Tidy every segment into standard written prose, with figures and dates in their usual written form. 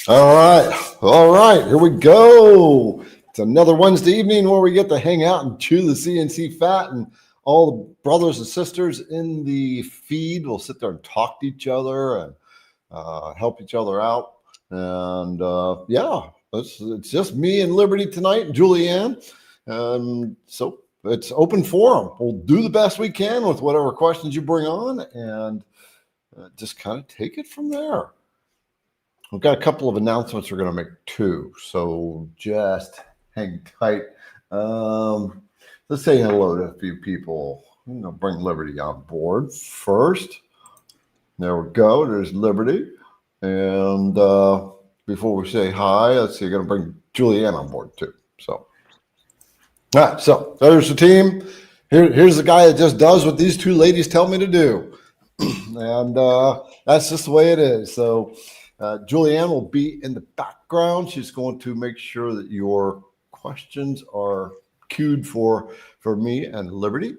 All right, here we go. It's another Wednesday evening where we get to hang out and chew the CNC fat, and all the brothers and sisters in the feed will sit there and talk to each other and help each other out. And yeah, it's just me and Liberty tonight and Julianne. So it's open forum. We'll do the best we can with whatever questions you bring on, and just kind of take it from there. We've got a couple of announcements we're going to make too, so just hang tight. Let's say hello to a few people. I'm going to bring Liberty on board first. There we go. There's Liberty. And before we say hi, let's see, you're going to bring Julianne on board too. So, all right, so there's the team. Here's the guy that just does what these two ladies tell me to do. And that's just the way it is. So Julianne will be in the background. She's going to make sure that your questions are queued for me and Liberty.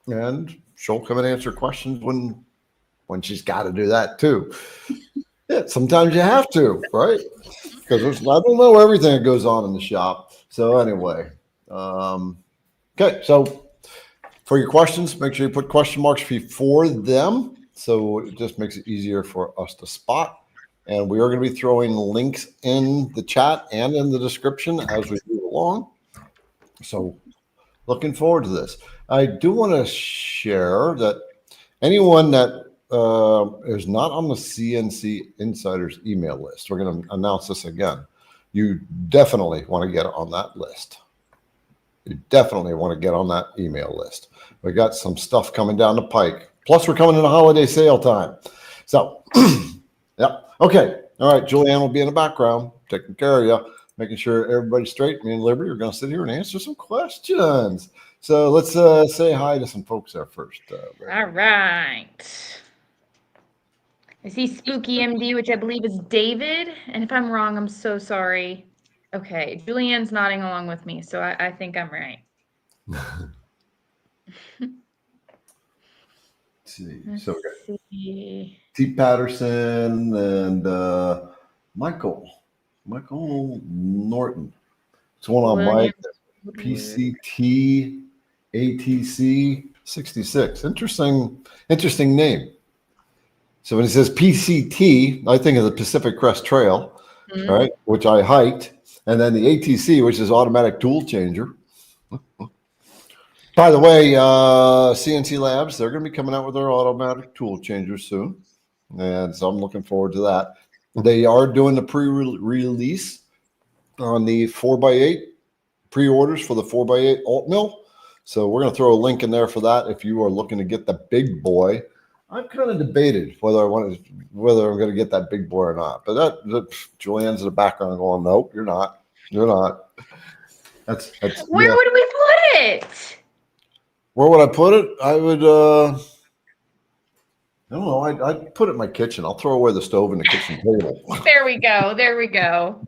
And she'll come and answer questions when she's got to do that too. Yeah, sometimes you have to, right? Because I don't know everything that goes on in the shop. So anyway, okay. So for your questions, make sure you put question marks before them, so it just makes it easier for us to spot. And we are going to be throwing links in the chat and in the description as we move along. So looking forward to this. I do want to share that anyone that is not on the CNC Insiders email list, we're going to announce this again. You definitely want to get on that list. You definitely want to get on that email list. We got some stuff coming down the pike. Plus, we're coming into holiday sale time. So, yeah. Okay. All right. Julianne will be in the background, taking care of you, making sure everybody's straight. Me and Liberty are going to sit here and answer some questions. So let's say hi to some folks there first. All right. I see Spooky MD, which I believe is David. And if I'm wrong, I'm so sorry. Okay. Julianne's nodding along with me, so I think I'm right. So we got T. Patterson and Michael Norton. It's one on Mike. PCT ATC 66. Interesting name. So when it says PCT, I think of the Pacific Crest Trail, right, which I hiked, and then the ATC, which is automatic tool changer. By the way, CNC Labs, they're going to be coming out with their automatic tool changers soon. And so I'm looking forward to that. They are doing the pre-release on the 4x8 pre-orders for the 4x8 Altmill. So we're going to throw a link in there for that if you are looking to get the big boy. I've kind of debated whether I'm going to get that big boy or not. But that Julianne's in the background going, nope, you're not. You're not. That's Where would we put it? Where would I put it? I would, I don't know. I'd put it in my kitchen. I'll throw away the stove and the kitchen table. There we go. There we go.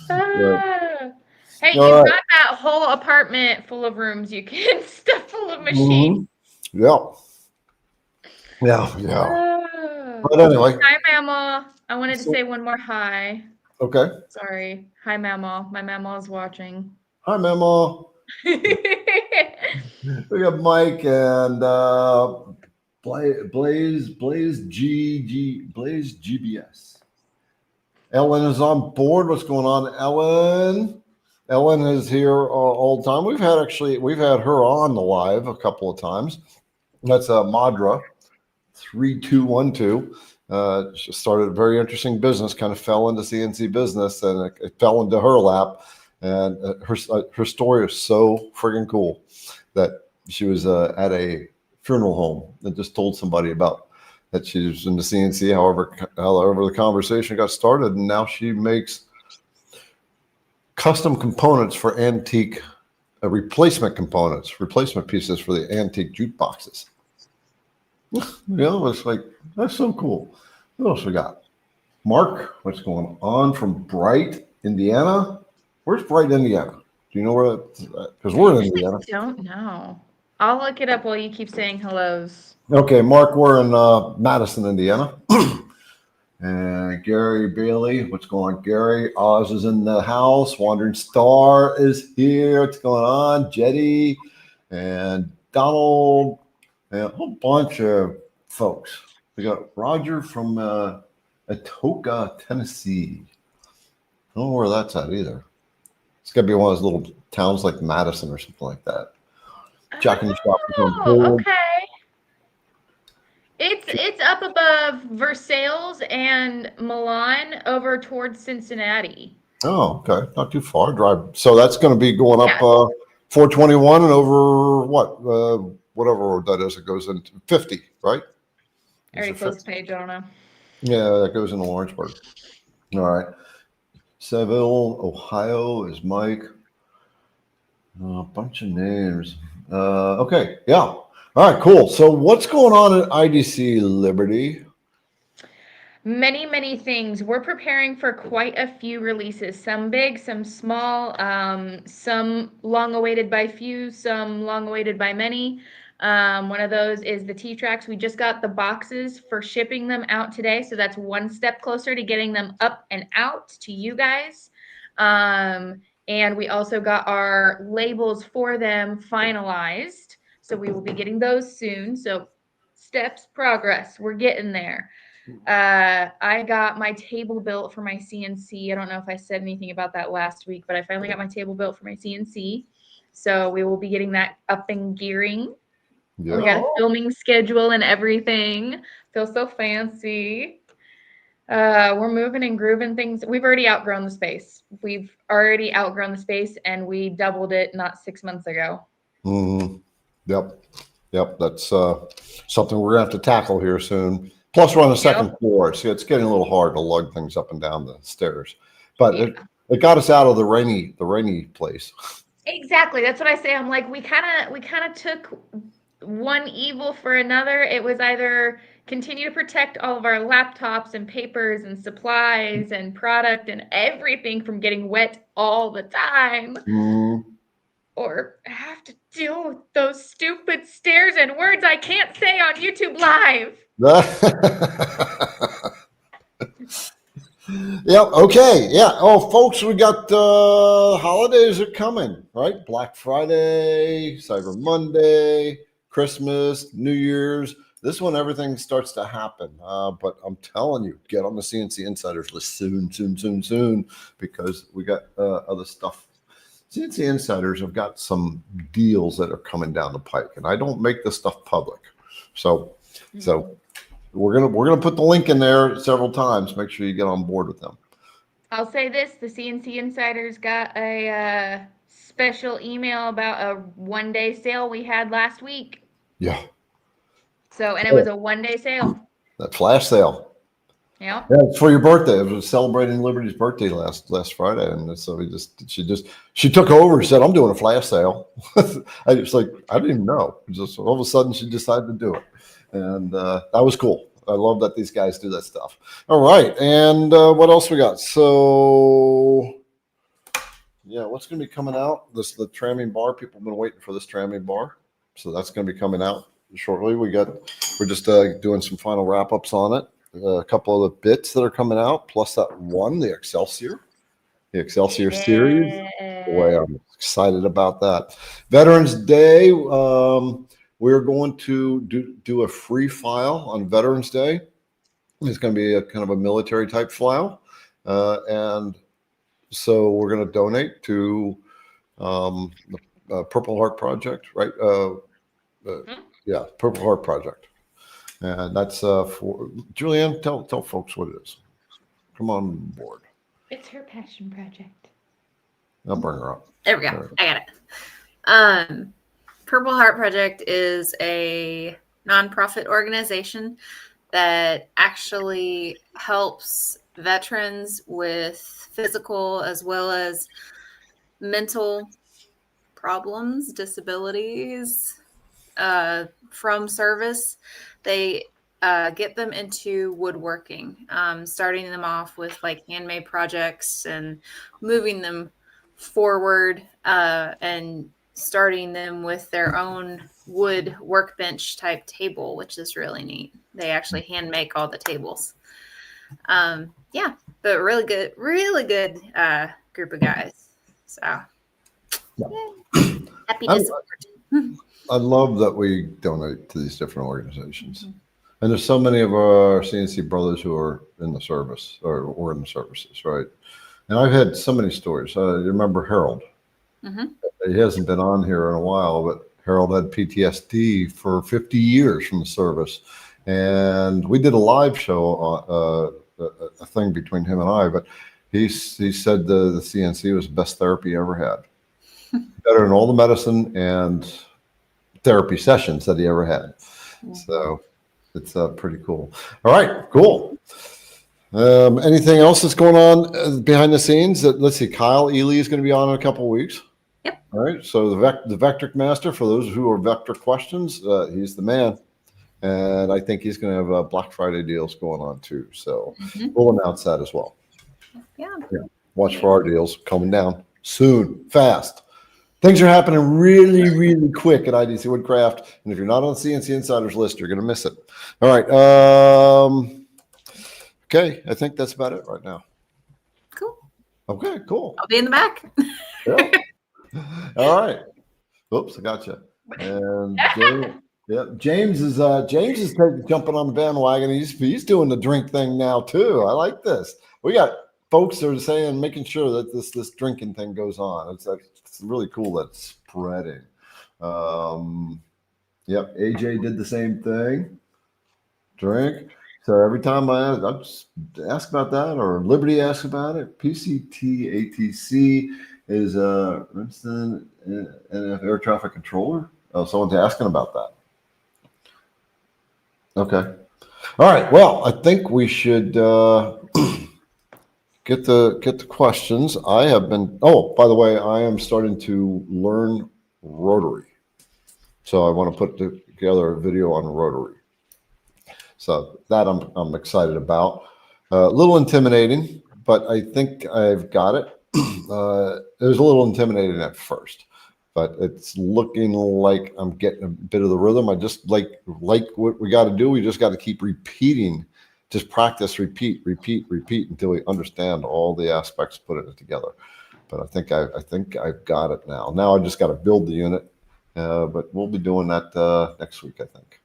Right. Hey, you've got that whole apartment full of rooms you can stuff full of machines. Mm-hmm. Yeah. But anyway. Hi, Mama. I wanted to say one more hi. Okay. Sorry. Hi, Mama. My Mama is watching. Hi, Mama. We got Mike and Blaze GBS. Ellen is on board. What's going on, Ellen? Ellen is here all the time. We've had her on the live a couple of times. That's Madra 3212. She started a very interesting business, kind of fell into CNC business, and it fell into her lap. And her story is so friggin' cool that she was at a funeral home and just told somebody about that she was in the CNC. However the conversation got started, and now she makes custom components for antique replacement pieces for the antique jukeboxes. It's like, that's so cool. What else we got? Mark, what's going on from Bright, Indiana? Where's Bright, Indiana? Do you know where that? Because we're in Indiana. I don't know. I'll look it up while you keep saying hellos. Okay, Mark, we're in Madison, Indiana. And Gary Bailey, what's going on, Gary? Oz is in the house. Wandering Star is here. What's going on? Jetty and Donald and a whole bunch of folks. We got Roger from Atoka, Tennessee. I don't know where that's at either. It's got to be one of those little towns like Madison or something like that. Jack in the Shop is on hold. Okay. It's up above Versailles and Milan over towards Cincinnati. Oh, okay. Not too far. Drive. So that's going to be going up 421 and over what? Whatever road that is. It goes into 50, right? I already closed the page. I don't know. Yeah, that goes into Lawrenceburg. All right. Seville, Ohio is Mike. A bunch of names. Okay. Yeah. All right, cool. So what's going on at IDC Liberty? Many, many things. We're preparing for quite a few releases, some big, some small, some long awaited by few, some long awaited by many. One of those is the T-Tracks. We just got the boxes for shipping them out today, so that's one step closer to getting them up and out to you guys. And we also got our labels for them finalized. So we will be getting those soon. So steps, progress, we're getting there. I got my table built for my CNC. I don't know if I said anything about that last week, but I finally got my table built for my CNC. So we will be getting that up and gearing. Yeah. We got a filming schedule and everything. Feels so fancy. We're moving and grooving things. We've already outgrown the space. And we doubled it not 6 months ago. Mm-hmm. Yep. That's something we're gonna have to tackle here soon. Plus, we're on the second floor, so it's getting a little hard to lug things up and down the stairs. But it got us out of the rainy place. Exactly. That's what I say. I'm like, we kind of took one evil for another. It was either continue to protect all of our laptops and papers and supplies and product and everything from getting wet all the time. Mm. Or have to deal with those stupid stairs and words I can't say on YouTube Live. Yep. Okay. Yeah. Oh, folks, we got holidays are coming, right? Black Friday, Cyber Monday, Christmas, New Year's. This is when everything starts to happen. But I'm telling you, get on the CNC Insiders list soon, because we got other stuff. CNC Insiders have got some deals that are coming down the pike, and I don't make this stuff public. So we're gonna put the link in there several times. Make sure you get on board with them. I'll say this: the CNC Insiders got a special email about a one-day sale we had last week. Yeah. So, and it was a one-day sale. That flash sale. Yeah. Yeah, it's for your birthday. It was celebrating Liberty's birthday last Friday, and so she took over and said, "I'm doing a flash sale." I was like, I didn't even know. Just all of a sudden, she decided to do it, and that was cool. I love that these guys do that stuff. All right, and what else we got? So, yeah, what's going to be coming out? The Tramming bar. People have been waiting for this Tramming bar, so that's going to be coming out shortly. We're just doing some final wrap ups on it. A couple of the bits that are coming out, plus that one, the Excelsior series. Boy, I'm excited about that. Veterans Day, we're going to do a free file on Veterans Day. It's going to be a kind of a military type file, and so we're going to donate to the Purple Heart Project, right? Yeah, Purple Heart Project. And that's for Julianne. Tell folks what it is. Come on board. It's her passion project. I'll bring her up. There we go. I got it. Purple Heart Project is a nonprofit organization that actually helps veterans with physical as well as mental problems, disabilities from service. They get them into woodworking, starting them off with like handmade projects and moving them forward and starting them with their own wood workbench type table, which is really neat. They actually hand make all the tables. Yeah, but really good group of guys. So happy to support. I love that we donate to these different organizations. And there's so many of our CNC brothers who are in the service or in the services, right? And I've had so many stories. You remember Harold? He hasn't been on here in a while, but Harold had PTSD for 50 years from the service. And we did a live show, a thing between him and I, but he said the CNC was the best therapy he ever had. Better than all the medicine and therapy sessions that he ever had. So it's pretty cool. All right, cool. Anything else that's going on behind the scenes? Let's see, Kyle Ely is going to be on in a couple of weeks. Yep. All right, so the Vectric Master, for those who are Vector questions, he's the man. And I think he's going to have Black Friday deals going on too. So we'll announce that as well. Yeah. Watch for our deals coming down soon, fast. Things are happening really, really quick at IDC Woodcraft. And if you're not on the CNC Insiders list, you're going to miss it. All right. Okay. I think that's about it right now. Cool. Okay, cool. I'll be in the back. Yeah. All right. Oops, I got you. And James is jumping on the bandwagon. He's doing the drink thing now too. I like this. We got folks that are saying, making sure that this drinking thing goes on. It's really cool that it's spreading. Yep, AJ did the same thing. Drink. So every time I just ask about that, or Liberty asks about it. PCT ATC is Winston air traffic controller. Oh, someone's asking about that. Okay. All right. Well, I think we should get the questions. I have been. Oh, by the way, I am starting to learn Rotary, so I want to put together a video on Rotary. So that I'm excited about. A little intimidating, but I think I've got it. It was a little intimidating at first, but it's looking like I'm getting a bit of the rhythm. I just like what we got to do. We just got to keep repeating, just practice, repeat until we understand all the aspects, putting it together. But I think I've got it now. Now I just got to build the unit, but we'll be doing that next week, I think.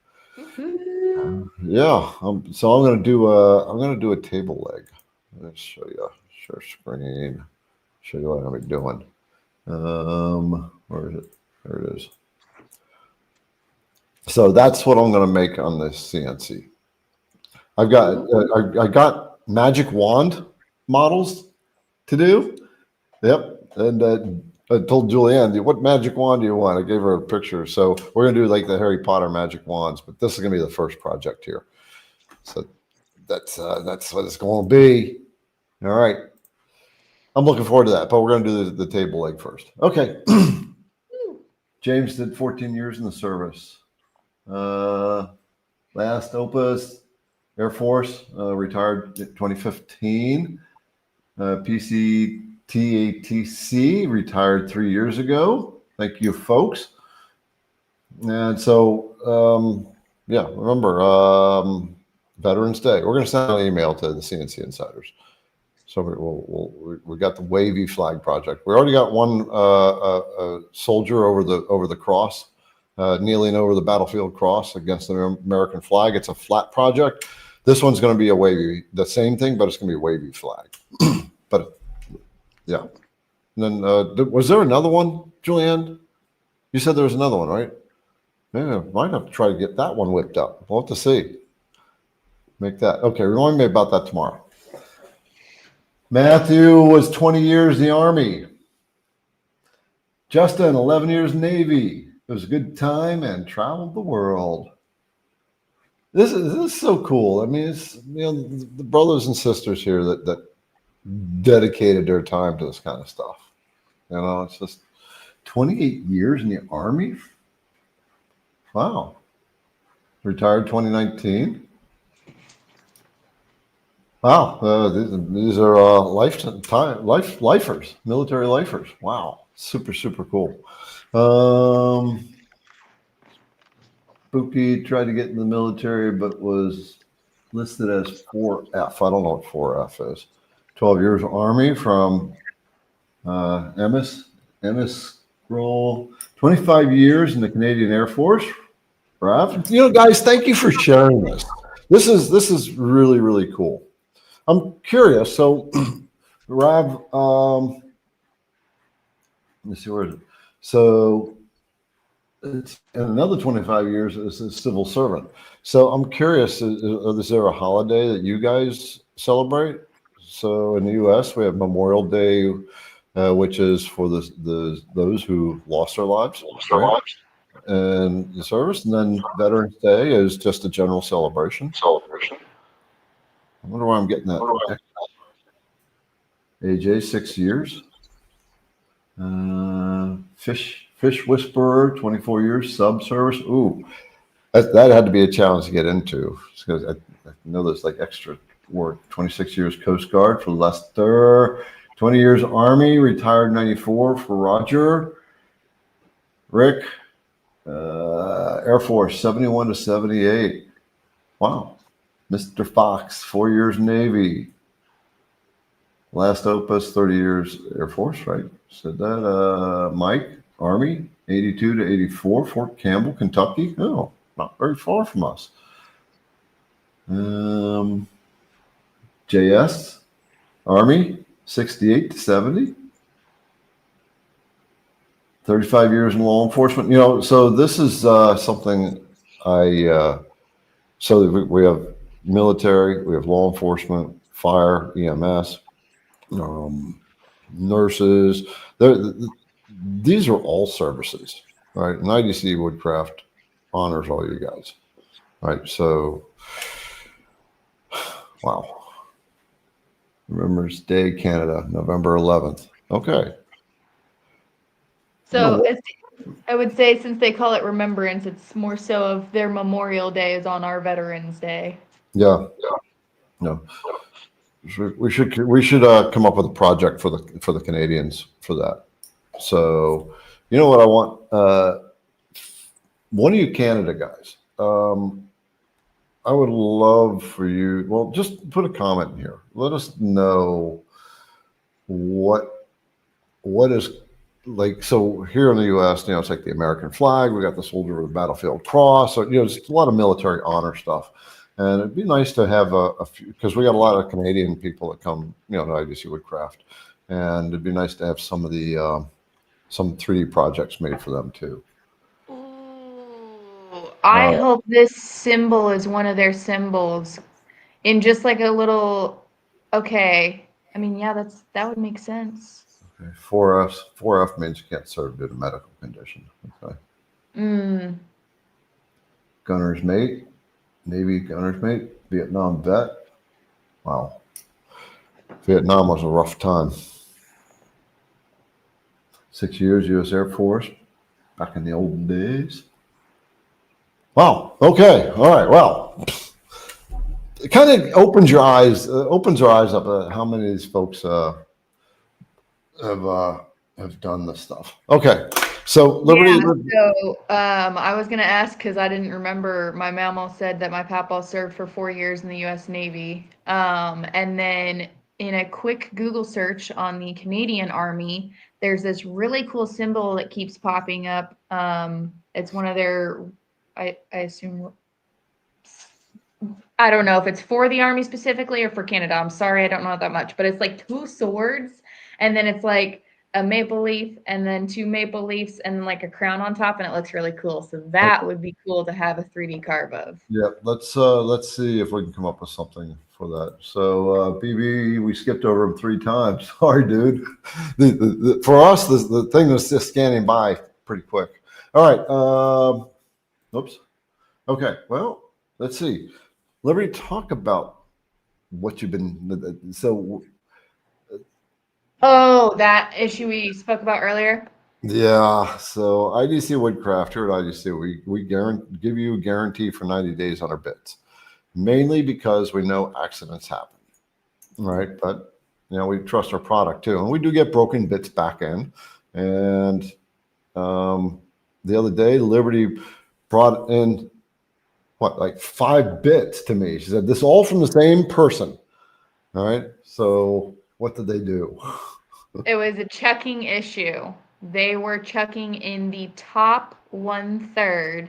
Yeah. So I'm gonna do a table leg. Let's show you. Share screen. Show you what I'm doing. Where is it? There it is. So that's what I'm going to make on this CNC. I got magic wand models to do. Yep. And I told Julianne, what magic wand do you want? I gave her a picture. So we're going to do like the Harry Potter magic wands, but this is going to be the first project here. So that's what it's going to be. All right. I'm looking forward to that, but we're going to do the table leg first. Okay. James did 14 years in the service. Last Opus, Air Force, retired in 2015. PCTATC, retired 3 years ago. Thank you, folks. And so, yeah, remember, Veterans Day. We're going to send an email to the CNC Insiders. So we got the Wavy flag project. We already got one soldier over the cross, kneeling over the battlefield cross against the American flag. It's a flat project. This one's going to be a wavy, the same thing, but it's going to be a wavy flag. But yeah. And then was there another one, Julianne? You said there was another one, right? Maybe I might have to try to get that one whipped up. We'll have to see. Make that. Okay, remind me about that tomorrow. Matthew was 20 years in the Army. Justin, 11 years Navy. It was a good time and traveled the world. This is so cool. I mean, it's the brothers and sisters here that dedicated their time to this kind of stuff. It's just 28 years in the Army. Wow. Retired 2019. Wow, these are lifers, military lifers. Wow, super cool. Spooky tried to get in the military, but was listed as 4F. I don't know what 4F is. 12 years Army from Emmis Scroll. 25 years in the Canadian Air Force. Rav, guys, thank you for sharing this. This is really, really cool. I'm curious. So, Rav, let me see, where is it? So, it's in another 25 years as a civil servant. So, I'm curious, is there a holiday that you guys celebrate? So, in the U.S., we have Memorial Day, which is for those who lost their lives. Right? And the service, and then Veterans Day is just a general celebration. I wonder why I'm getting that. AJ, 6 years. Fish Whisperer, 24 years. Sub service. Ooh, that had to be a challenge to get into because I know there's like extra work. 26 years Coast Guard for Lester. 20 years Army, retired 94 for Roger. Rick. Air Force, 71 to 78. Wow. Mr. Fox, 4 years Navy. Last Opus, 30 years Air Force, right? Said that. Mike, Army, 82 to 84, Fort Campbell, Kentucky. Oh, not very far from us. JS, Army, 68 to 70. 35 years in law enforcement. So this is something so we have military, we have law enforcement, fire, EMS, nurses. These are all services, right? And IDC Woodcraft honors all you guys, right? So, wow. Remembrance Day, Canada, November 11th. Okay. So I would say since they call it Remembrance, it's more so of their Memorial Day is on our Veterans Day. Yeah. No. We should come up with a project for the Canadians for that. So, you know what I want? One of you Canada guys, I would love for you. Well, just put a comment in here. Let us know what is. Like, so here in the U.S., it's like the American flag. We got the soldier with a battlefield cross. So, just a lot of military honor stuff. And it'd be nice to have a few, because we got a lot of Canadian people that come, to IDC Woodcraft. And it'd be nice to have some of the, some 3D projects made for them too. Ooh, I hope this symbol is one of their symbols in just like a little, okay. I mean, yeah, that would make sense. Okay. 4F means you can't serve due to medical condition. Okay. Gunner's mate, Navy gunner's mate, Vietnam vet. Wow. Vietnam was a rough time. 6 years U.S. Air Force, back in the old days. Wow. Okay. All right. Well, it kind of opens your eyes up at how many of these folks have done this stuff. Okay, so Liberty. Yeah, so I was gonna ask because I didn't remember. My mama said that my papa served for 4 years in the U.S. Navy, and then in a quick Google search on the Canadian Army, there's this really cool symbol that keeps popping up. It's one of their, I assume. I don't know if it's for the Army specifically or for Canada. I'm sorry, I don't know that much, but it's like 2 swords. And then it's like a maple leaf and then 2 maple leaves and then like a crown on top, and it looks really cool. So that would be cool to have a 3D carve of. Yeah, let's see if we can come up with something for that. So BB, we skipped over him 3 times. Sorry, dude. For us, the thing was just scanning by pretty quick. All right. Oops. Okay. Well, let's see. Liberty, talk about what you've been. So. Oh, that issue we spoke about earlier? Yeah. So IDC Woodcraft, here at IDC, we give you a guarantee for 90 days on our bits, mainly because we know accidents happen, right? But, we trust our product too. And we do get broken bits back in. And the other day, Liberty brought in what, like 5 bits to me. She said, this all from the same person. All right. So what did they do? It was a chucking issue. They were chucking in the top 1/3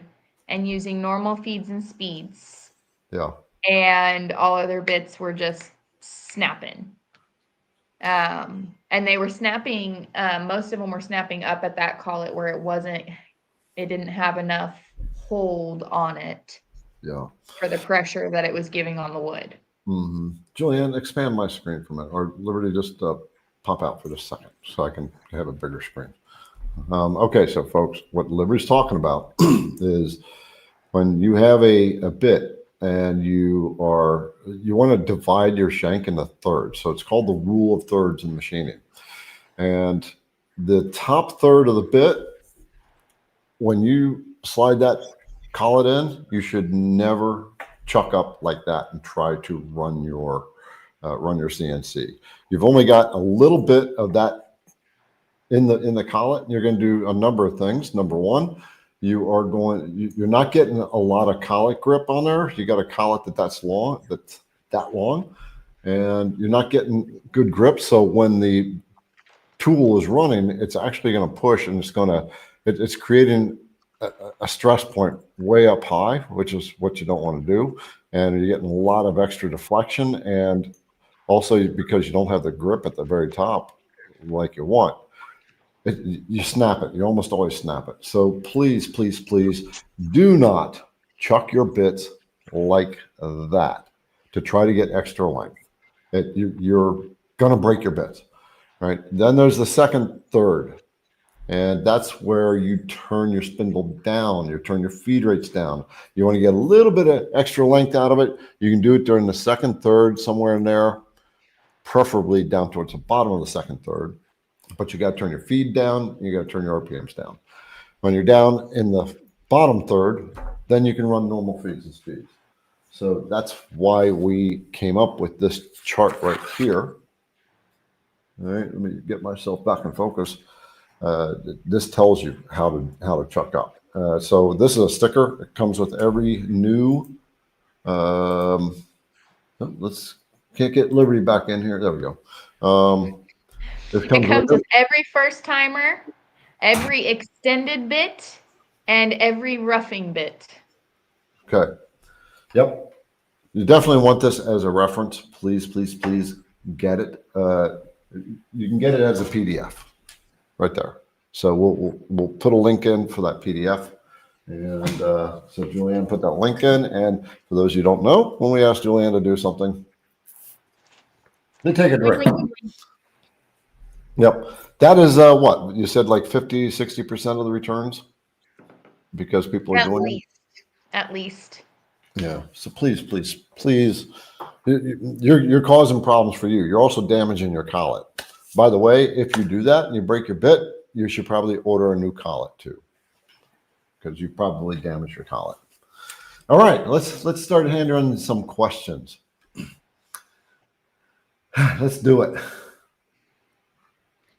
and using normal feeds and speeds. Yeah. And all other bits were just snapping. And they were snapping, most of them were snapping up at that collet where it didn't have enough hold on it. Yeah. For the pressure that it was giving on the wood. Mm-hmm. Julianne, expand my screen for a minute, or Liberty, just pop out for just a second so I can have a bigger screen. Okay, so folks, what Liberty's talking about is when you have a bit and you want to divide your shank into thirds. So it's called the rule of thirds in machining. And the top third of the bit, when you slide that collet in, you should never chuck up like that and try to run your CNC. You've only got a little bit of that in the collet. You're going to do a number of things. Number one, you're not getting a lot of collet grip on there. You got a collet that's that long, and you're not getting good grip. So when the tool is running, it's actually going to push, and it's creating a stress point way up high, which is what you don't want to do. And you're getting a lot of extra deflection. And also because you don't have the grip at the very top like you want, you snap it. You almost always snap it. So please, please, please do not chuck your bits like that to try to get extra length. You're going to break your bits, right? Then there's the second third. And that's where you turn your spindle down, you turn your feed rates down. You want to get a little bit of extra length out of it. You can do it during the second third, somewhere in there, preferably down towards the bottom of the second third. But you got to turn your feed down, you got to turn your RPMs down. When you're down in the bottom third, then you can run normal feeds and speeds. So that's why we came up with this chart right here. All right, let me get myself back in focus. This tells you how to chuck up. So this is a sticker. It comes with every new. Can't get Liberty back in here. There we go. It comes with every first timer, every extended bit, and every roughing bit. Okay. Yep. You definitely want this as a reference. Please, please, please get it. You can get it as a PDF. Right there. So we'll put a link in for that PDF. And so Julianne put that link in. And for those you don't know, when we ask Julianne to do something, they take a drink. Yep. That is what? You said like 50, 60% of the returns? Because people are doing it? At least. Yeah. So please, please, please. You're causing problems for you. You're also damaging your collet. By the way, if you do that and you break your bit, you should probably order a new collet too, because you probably damaged your collet. All right, let's start handling some questions. Let's do it.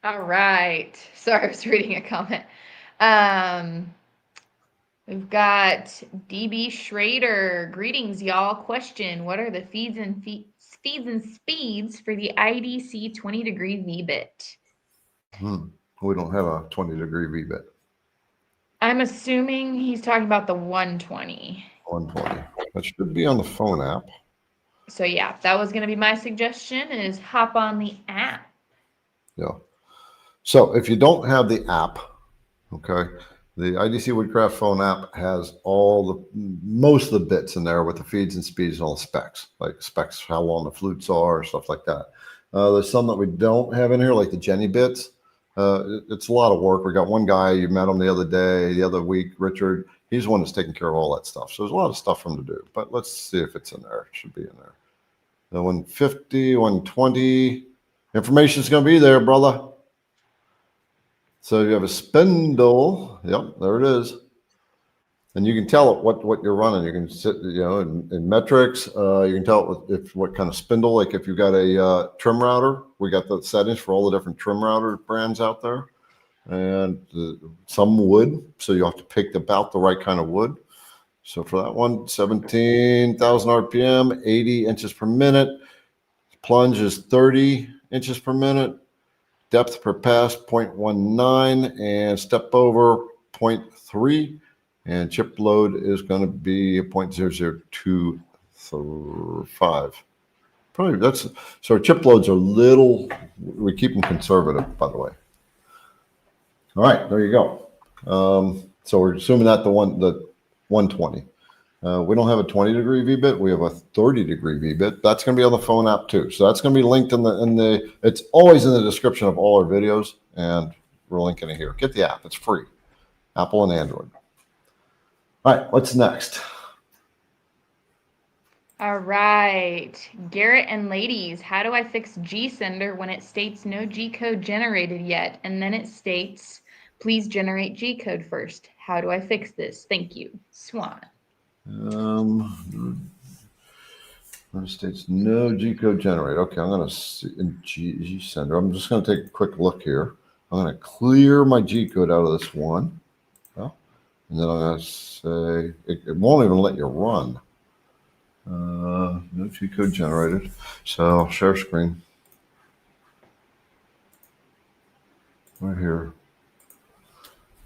All right. Sorry, I was reading a comment. We've got DB Schrader. Greetings, y'all. Question: what are the feeds and speeds for the IDC 20-degree V-bit? We don't have a 20-degree V-bit. I'm assuming he's talking about the 120. 120. That should be on the phone app. So yeah, that was going to be my suggestion, is hop on the app. Yeah. So if you don't have the app, okay, the IDC Woodcraft phone app has most of the bits in there with the feeds and speeds and all the specs, like specs, how long the flutes are, stuff like that. There's some that we don't have in here, like the Jenny bits. It's a lot of work. We got one guy, you met him the other week, Richard. He's the one that's taking care of all that stuff. So there's a lot of stuff for him to do, but let's see if it's in there. It should be in there. The 150, 120, information's going to be there, brother. So you have a spindle. Yep, there it is. And you can tell it what you're running. You can sit, in metrics. You can tell it what kind of spindle. Like if you've got a trim router, we got the settings for all the different trim router brands out there, and some wood. So you have to pick about the right kind of wood. So for that one, 17,000 RPM, 80 inches per minute. Plunge is 30 inches per minute. Depth per pass, 0.19, and step over, 0.3. And chip load is going to be 0.0025. Probably that's, so our chip loads are little, we keep them conservative, by the way. All right, there you go. So we're assuming that the 120. We don't have a 20-degree V-bit. We have a 30-degree V-bit. That's going to be on the phone app too. So that's going to be linked in the. It's always in the description of all our videos, and we're linking it here. Get the app. It's free. Apple and Android. All right, what's next? All right, Garrett and ladies, how do I fix GSender when it states no G code generated yet, and then it states, please generate G code first? How do I fix this? Thank you, Swan. It states no G code generated. Okay, I'm going to see in GSender. I'm just going to take a quick look here. I'm going to clear my G code out of this one. Well, and then I'm going to say it won't even let you run. No G code generated. So I'll share screen right here.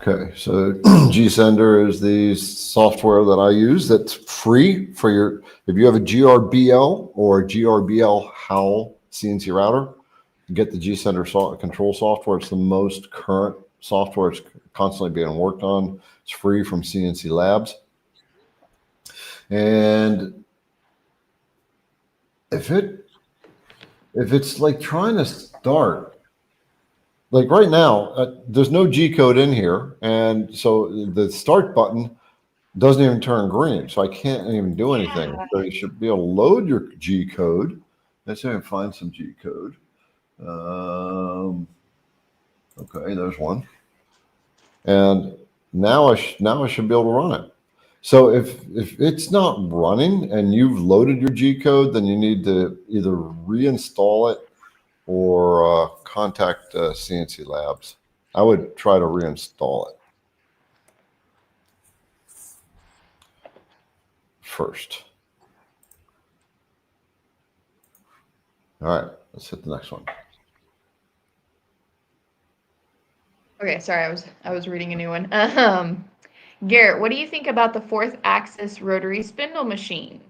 Okay, so GSender is the software that I use that's free for your, if you have a GRBL or a GRBL HOWL CNC router, get the GSender control software. It's the most current software. It's constantly being worked on. It's free from CNC Labs. And if it's like trying to start, like right now, there's no G code in here. And so the start button doesn't even turn green. So I can't even do anything. So you should be able to load your G code. Let's see if I can find some G code. Okay, there's one. And now I should be able to run it. So if it's not running and you've loaded your G code, then you need to either reinstall it or contact CNC Labs. I would try to reinstall it first. All right, let's hit the next one. Okay, sorry, I was reading a new one. Garrett, what do you think about the 4th axis rotary spindle machine?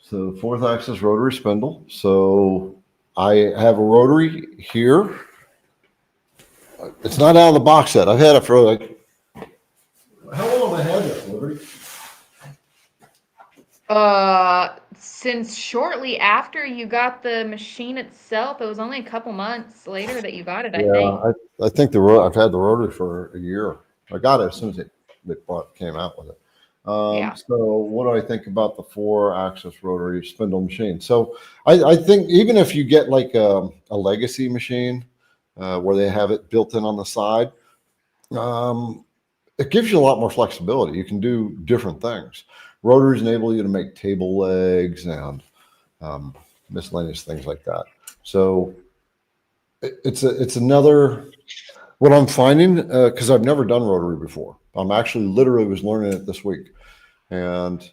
So 4th axis rotary spindle. So I have a rotary here. It's not out of the box yet. I've had it for like, how long have I had this, Liberty? Since shortly after you got the machine itself, it was only a couple months later that you got it, I think. I think I've had the rotary for a year. I got it as soon as it came out with it. Yeah. So what do I think about the 4-axis rotary spindle machine? So I think even if you get like a legacy machine where they have it built in on the side, it gives you a lot more flexibility. You can do different things. Rotaries enable you to make table legs and miscellaneous things like that. So it's another, what I'm finding, because I've never done rotary before. I'm actually literally was learning it this week. And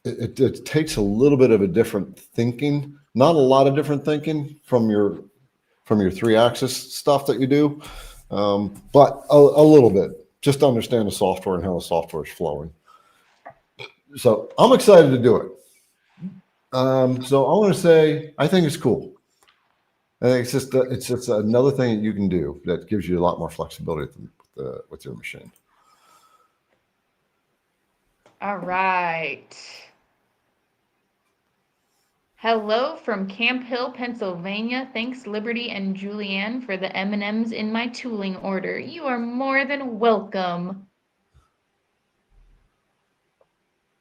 it takes a little bit of a different thinking, not a lot of different thinking from your 3-axis stuff that you do, but a little bit, just to understand the software and how the software is flowing. So I'm excited to do it. So I want to say, I think it's cool. I think it's just another thing that you can do that gives you a lot more flexibility with your machine. All right. Hello from Camp Hill, Pennsylvania. Thanks, Liberty and Julianne, for the M&Ms in my tooling order. You are more than welcome.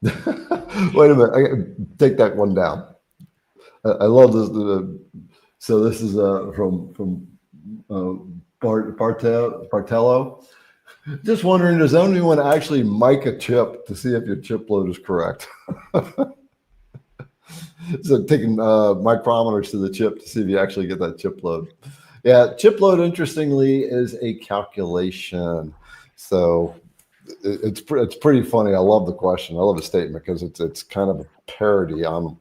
Wait a minute. I gotta take that one down. I love this. So this is from Bartello. Just wondering, does anyone actually mic a chip to see if your chip load is correct? So taking micrometers to the chip to see if you actually get that chip load. Yeah, chip load, interestingly, is a calculation. So it's pretty funny. I love the question. I love the statement because it's kind of a parody on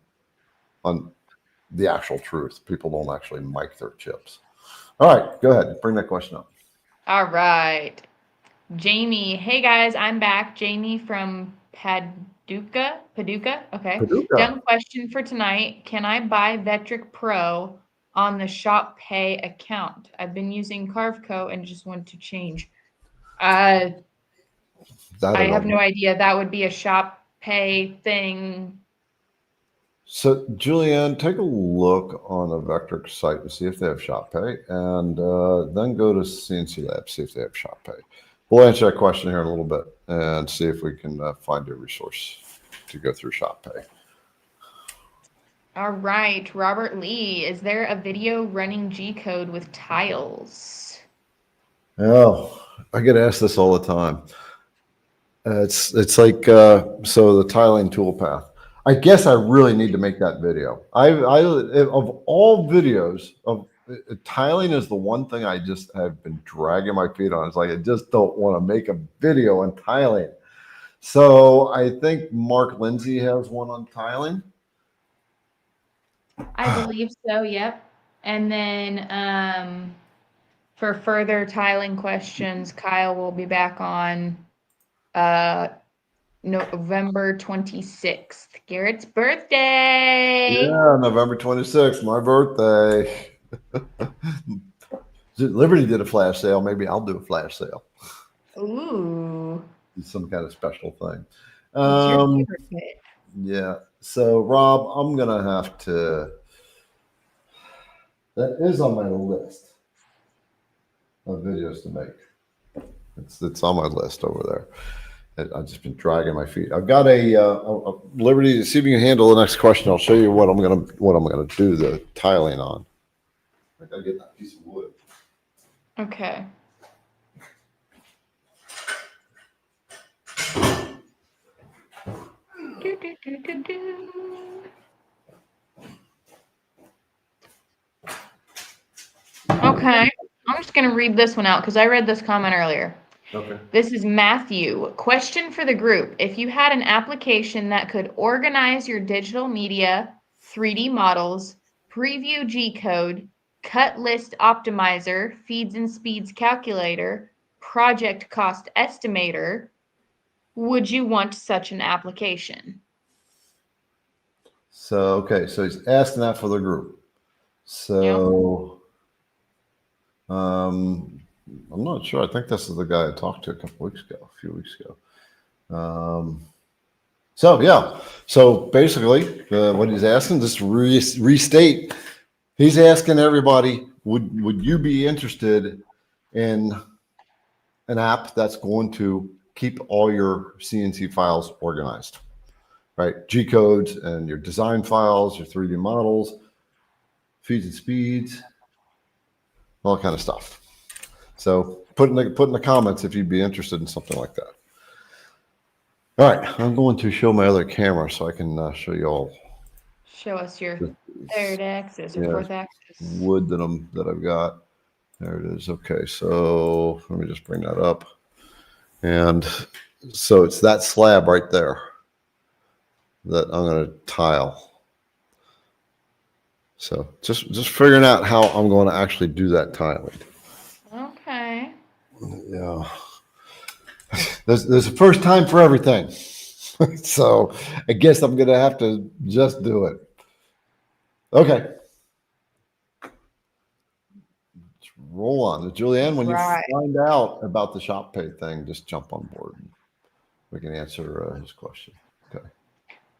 the actual truth. People don't actually mic their chips. All right, go ahead. Bring that question up. All right. Jamie, hey guys, I'm back. Jamie from Paducah. Okay. Paducah. Dumb question for tonight. Can I buy Vectric Pro on the Shop Pay account? I've been using Carveco and just want to change. I have no idea. That would be a Shop Pay thing. So, Julianne, take a look on the Vectric site and see if they have Shop Pay, and then go to CNC Lab, see if they have Shop Pay. We'll answer that question here in a little bit and see if we can find a resource to go through Shop Pay. All right, Robert Lee, is there a video running G-code with tiles? Oh, I get asked this all the time. It's like so the tiling toolpath. I guess I really need to make that video. Of all videos of tiling is the one thing I just have been dragging my feet on. It's like I just don't want to make a video on tiling. So I think Mark Lindsay has one on tiling. I believe so, yep. And then for further tiling questions, Kyle will be back on November 26th, Garrett's birthday. Yeah, November 26th, my birthday. Liberty did a flash sale. Maybe I'll do a flash sale. Ooh. Some kind of special thing. What's your favorite bit? Yeah. So, Rob, I'm going to have to. That is on my list of videos to make. It's on my list over there. I've just been dragging my feet. I've got a Liberty to see if you can handle the next question. I'll show you what I'm gonna do the tiling on. I gotta get that piece of wood. Okay. Okay, I'm just going to read this one out because I read this comment earlier. Okay. This is Matthew. Question for the group. If you had an application that could organize your digital media, 3D models, preview G-code, cut list optimizer, feeds and speeds calculator, project cost estimator, would you want such an application? So, okay, so he's asking that for the group. So, I'm not sure. I think this is the guy I talked to a few weeks ago. So yeah. So basically, what he's asking, just restate. He's asking everybody, would you be interested in an app that's going to keep all your CNC files organized, right? G codes and your design files, your 3D models, feeds and speeds, all kind of stuff. So put in the comments if you'd be interested in something like that. All right, I'm going to show my other camera so I can show you all. Show us your third axis or fourth axis. Wood that I've got. There it is. Okay, so let me just bring that up. And so it's that slab right there that I'm going to tile. So just figuring out how I'm going to actually do that tiling. Okay. Yeah. There's a first time for everything. So I guess I'm going to have to just do it. Okay. Let's roll on. Julianne, when you find out about the Shop Pay thing, just jump on board. We can answer his question. Okay.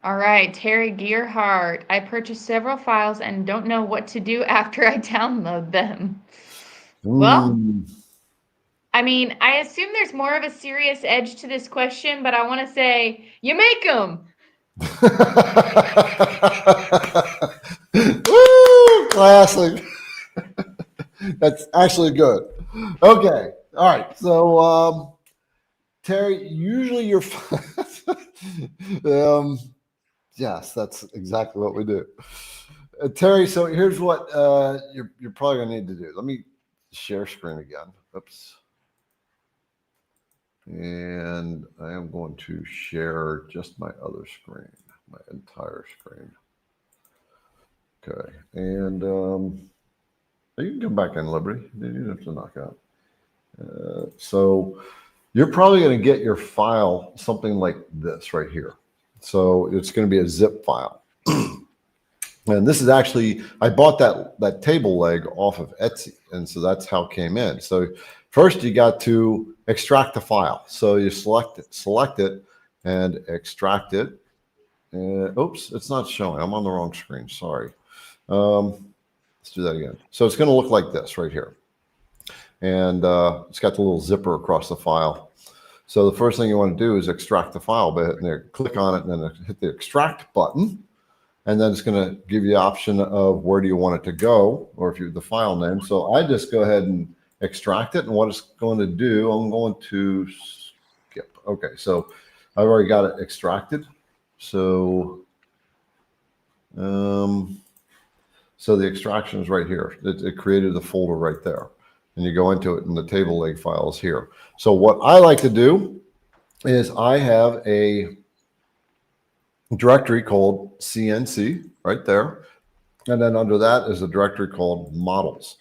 All right, Terry Gearhart. I purchased several files and don't know what to do after I download them. Well, I mean, I assume there's more of a serious edge to this question, but I want to say, you make them. Woo! Classic. That's actually good. Okay. All right. So, Terry, usually you're yes, that's exactly what we do. Terry, so here's what you're probably going to need to do. Let me share screen again. Oops. And I am going to share just my other screen, my entire screen. Okay, and you can come back in, Liberty. You didn't have to knock out. So you're probably going to get your file something like this right here. So it's going to be a zip file. And this is actually, I bought that table leg off of Etsy. And so that's how it came in. So first you got to extract the file. So you select it and extract it. Oops, it's not showing. I'm on the wrong screen. Sorry. Let's do that again. So it's going to look like this right here. And it's got the little zipper across the file. So the first thing you want to do is extract the file by hitting there, click on it, and then hit the extract button. And then it's going to give you the option of where do you want it to go, or if you the file name. So I just go ahead and extract it. And what it's going to do, I'm going to skip. Okay, so I've already got it extracted. So, so the extraction is right here. It created the folder right there. And you go into it, and the table leg file is here. So what I like to do is I have a directory called CNC right there. And then under that is a directory called models.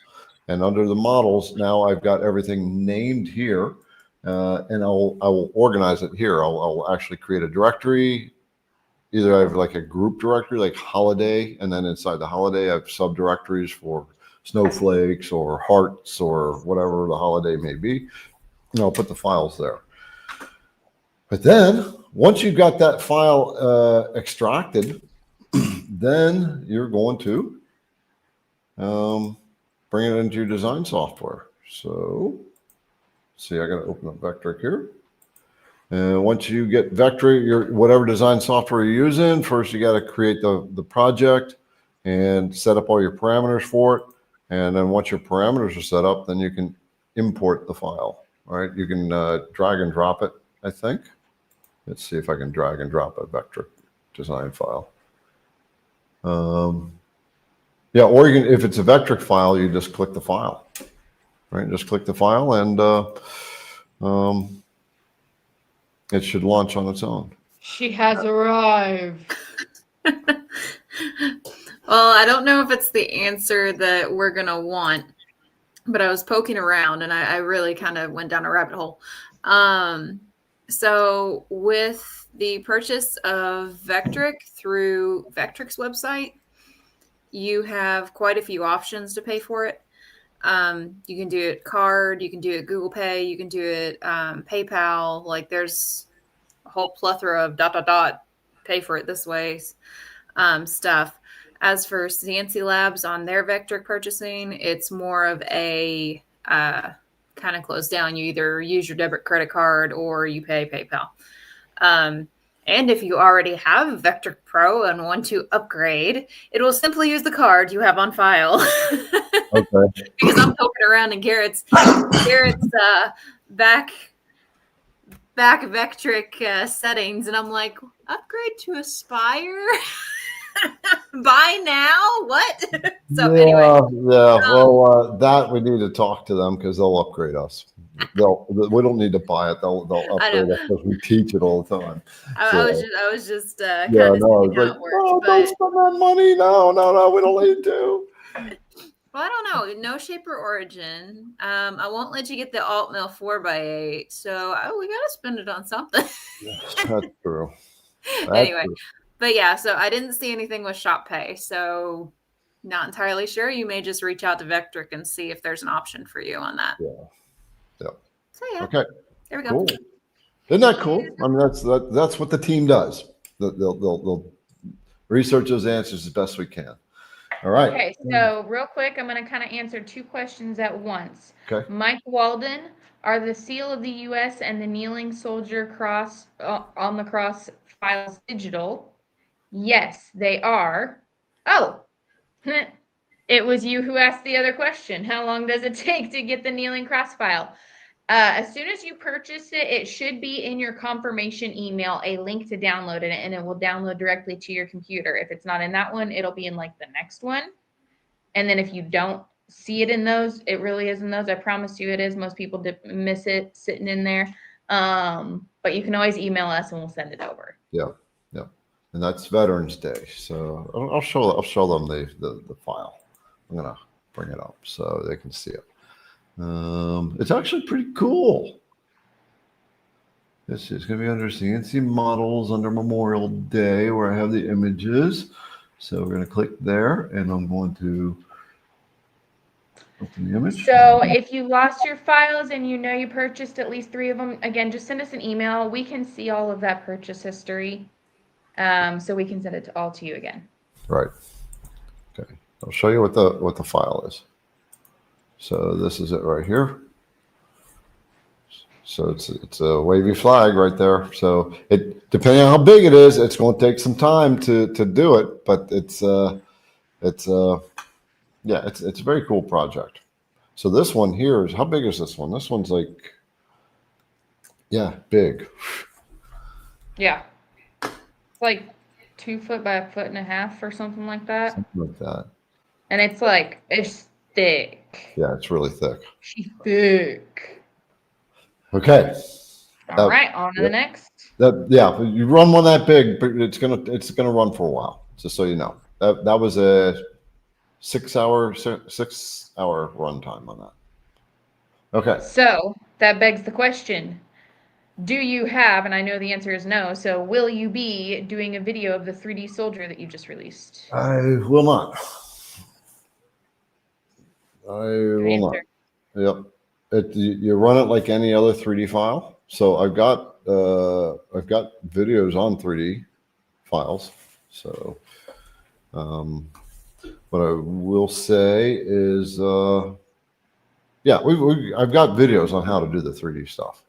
And under the models, now I've got everything named here. And I will organize it here. I'll actually create a directory. Either I have like a group directory like holiday, and then inside the holiday I have subdirectories for snowflakes or hearts or whatever the holiday may be. And I'll put the files there. But then once you've got that file extracted, then you're going to bring it into your design software. So see, I got to open up Vectric here. And once you get Vectric, your whatever design software you're using, first you got to create the project and set up all your parameters for it. And then once your parameters are set up, then you can import the file. All right, you can drag and drop it, I think. Let's see if I can drag and drop a Vectric design file. Yeah, or you can, if it's a Vectric file, you just click the file. Right, just click the file, and it should launch on its own. She has arrived. Well, I don't know if it's the answer that we're going to want, but I was poking around and I really kind of went down a rabbit hole. So with the purchase of Vectric through Vectric's website, you have quite a few options to pay for it. You can do it card, you can do it Google Pay, you can do it PayPal. Like there's a whole plethora of ... pay for it this way stuff. As for CNC Labs on their Vectric purchasing, it's more of a kind of closed down. You either use your debit credit card or you pay PayPal. And if you already have Vectric Pro and want to upgrade, it will simply use the card you have on file. Okay. Because I'm poking around in Garrett's back Vectric settings, and I'm like, upgrade to Aspire? Buy now? What? So yeah, anyway. Yeah. Well, that we need to talk to them because they'll upgrade us. We don't need to buy it. They'll upgrade us because we teach it all the time. I was just kind yeah, of no, seeing how like, it works. no, But don't spend that money. No, we don't need to. well, I don't know. No shape or origin. I won't let you get the Altmill 4x8. So we got to spend it on something. That's true. Anyway, but yeah, so I didn't see anything with Shop Pay. So not entirely sure. You may just reach out to Vectric and see if there's an option for you on that. Yeah. So yeah. Okay. There we go. Cool. Isn't that cool? I mean, that's what the team does. They'll research those answers as best we can. All right. Okay, so real quick, I'm going to kind of answer two questions at once. Okay. Mike Walden, are the seal of the U.S. and the kneeling soldier cross on the cross files digital? Yes, they are. Oh, it was you who asked the other question. How long does it take to get the kneeling cross file? As soon as you purchase it, it should be in your confirmation email, a link to download it, and it will download directly to your computer. If it's not in that one, it'll be in like the next one. And then if you don't see it in those, it really is in those. I promise you it is. Most people miss it sitting in there. But you can always email us and we'll send it over. Yeah, yeah, and that's Veterans Day. So I'll show them the file. I'm gonna bring it up so they can see it. It's actually pretty cool. This is going to be under CNC models under Memorial Day where I have the images. So we're going to click there and I'm going to open the image. So if you lost your files and you know you purchased at least 3 of them, again, just send us an email. We can see all of that purchase history. So we can send it all to you again. Right. Okay. I'll show you what the file is. So this is it right here. So it's a wavy flag right there. So depending on how big it is, it's going to take some time to do it, but it's a very cool project. So this one here is, how big is this one? This one's like, yeah, big. Yeah. It's like 2 foot by 1.5 foot or something like that. Something like that. And it's thick. Yeah, it's really thick. She's thick. Okay. All right, on to the next. You run one that big, but it's gonna run for a while. Just so you know, that was a 6 hour run time on that. Okay. So that begs the question: do you have? And I know the answer is no. So will you be doing a video of the 3D soldier that you just released? I will not. I will not. Yep. You run it like any other 3D file. So I've got videos on 3D files. So what I will say is, I've got videos on how to do the 3D stuff.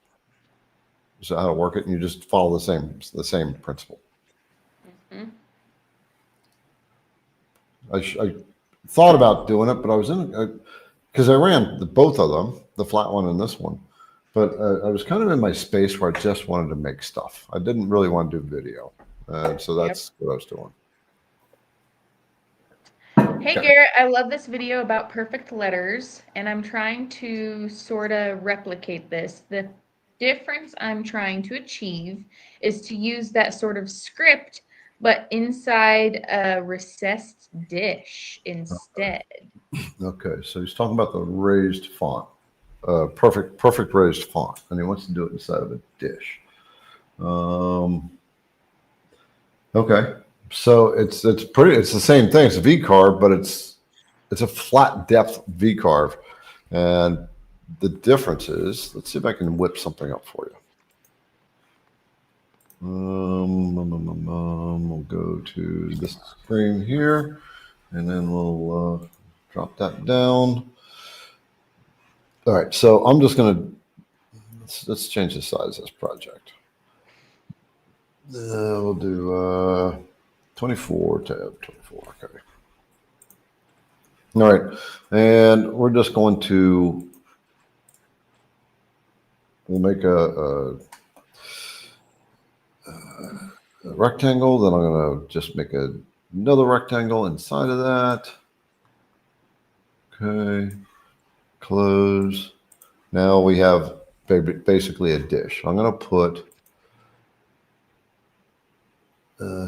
So how to work it, and you just follow the same principle. Mm-hmm. I thought about doing it, but I was because I ran both of them, the flat one and this one, but I was kind of in my space where I just wanted to make stuff. I didn't really want to do video, so that's what I was doing. Hey, Garrett, I love this video about perfect letters, and I'm trying to sort of replicate this. The difference I'm trying to achieve is to use that sort of script, but inside a recessed dish instead. Okay, so he's talking about the raised font, perfect raised font, and he wants to do it inside of a dish. Okay, so it's the same thing. It's a V carve, but it's a flat depth V carve, and the difference is, let's see if I can whip something up for you. We'll go to this screen here, and then we'll drop that down. All right, so I'm just gonna let's change the size of this project. We'll do 24 tab 24. Okay. All right, and we're just going to make a rectangle. Then I'm going to just make another rectangle inside of that. Okay, close. Now we have basically a dish. I'm going to put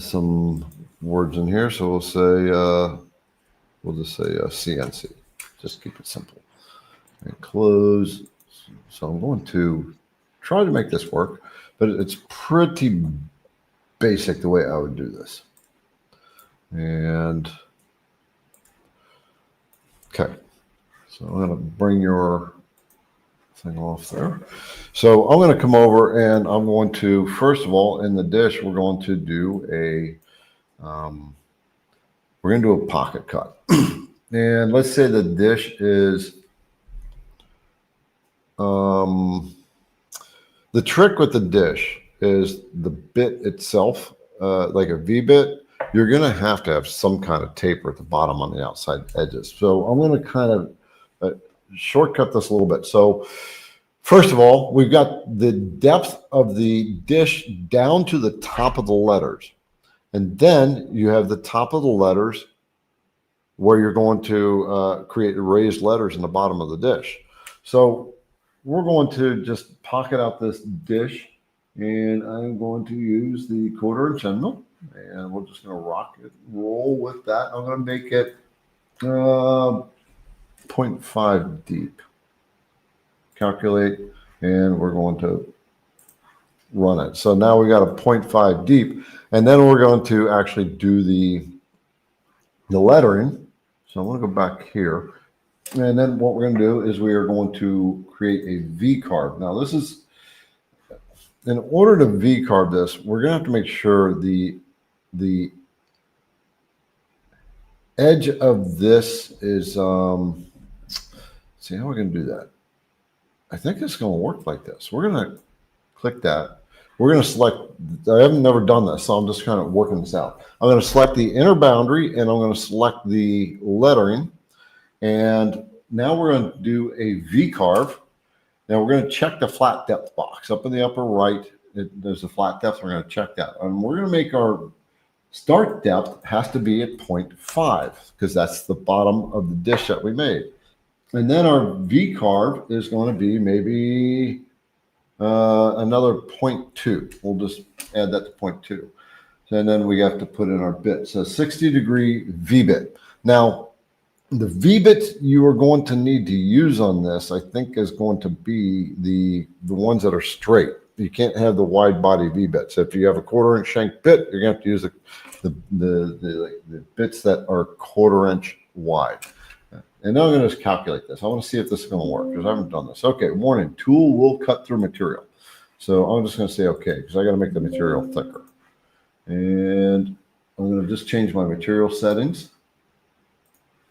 some words in here. So we'll say, we'll just say CNC. Just keep it simple. And close. So I'm going to try to make this work, but it's pretty basic the way I would do this. And okay, so I'm going to bring your thing off there. So I'm going to come over and I'm going to, first of all, in the dish, we're going to do a pocket cut. And let's say the dish is, the trick with the dish is the bit itself, like a V bit, you're going to have some kind of taper at the bottom on the outside edges. So I'm going to kind of shortcut this a little bit. So first of all, we've got the depth of the dish down to the top of the letters. And then you have the top of the letters where you're going to create raised letters in the bottom of the dish. So we're going to just pocket out this dish, and I'm going to use the 1/4" end mill, and we're just going to rock it, roll with that. I'm going to make it 0.5 deep. Calculate, and we're going to run it. So now we got a 0.5 deep, and then we're going to actually do the lettering. So I'm going to go back here. And then what we're going to do is we are going to create a V-carve. Now this is, in order to V-carve this, we're going to have to make sure the edge of this is, see how we're going to do that. I think it's going to work like this. We're going to click that. We're going to select, I haven't never done this, so I'm just kind of working this out. I'm going to select the inner boundary, and I'm going to select the lettering. And now we're going to do a V-carve. Now we're going to check the flat depth box up in the upper right. There's a flat depth. We're going to check that. And we're going to make our start depth has to be at 0.5 because that's the bottom of the dish that we made. And then our V-carve is going to be maybe another 0.2. We'll just add that to 0.2. And then we have to put in our bit. So 60-degree V-bit. Now, the V-bit you are going to need to use on this, I think, is going to be the ones that are straight. You can't have the wide body V-bits. If you have a 1/4" shank bit, you're going to have to use the bits that are 1/4" wide. And now I'm going to just calculate this. I want to see if this is going to work because I haven't done this. Okay, warning, tool will cut through material. So I'm just going to say okay because I got to make the material thicker. And I'm going to just change my material settings.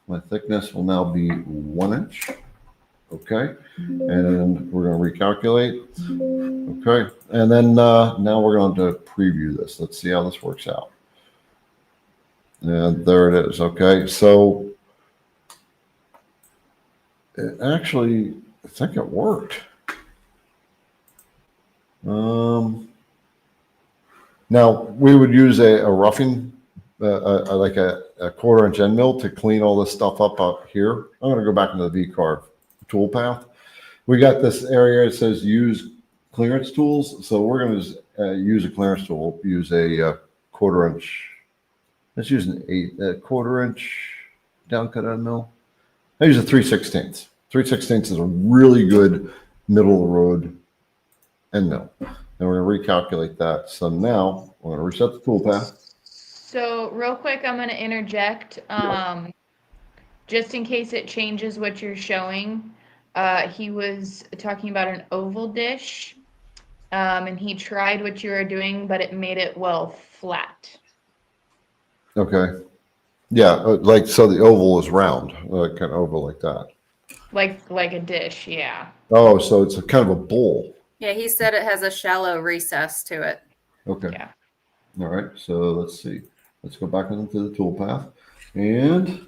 My thickness will now be 1 inch. Okay. And we're going to recalculate. Okay. And then now we're going to preview this. Let's see how this works out. And there it is. Okay. So it actually, I think it worked. Now we would use a roughing, like a 1/4" end mill to clean all this stuff up out here. I'm going to go back into the V-carve tool path. We got this area that says use clearance tools. So we're going to use a clearance tool, use a 1/4". Let's use a 1/4" downcut end mill. I use a 3/16. 3/16 is a really good middle of the road end mill. And we're going to recalculate that. So now we're going to reset the tool path. So real quick, I'm going to interject, just in case it changes what you're showing. He was talking about an oval dish, and he tried what you were doing, but it made it flat. Okay. Yeah, like so the oval is round, kind of oval like that. Like a dish, yeah. Oh, so it's a kind of a bowl. Yeah, he said it has a shallow recess to it. Okay. Yeah. All right. So let's see. Let's go back into the tool path, and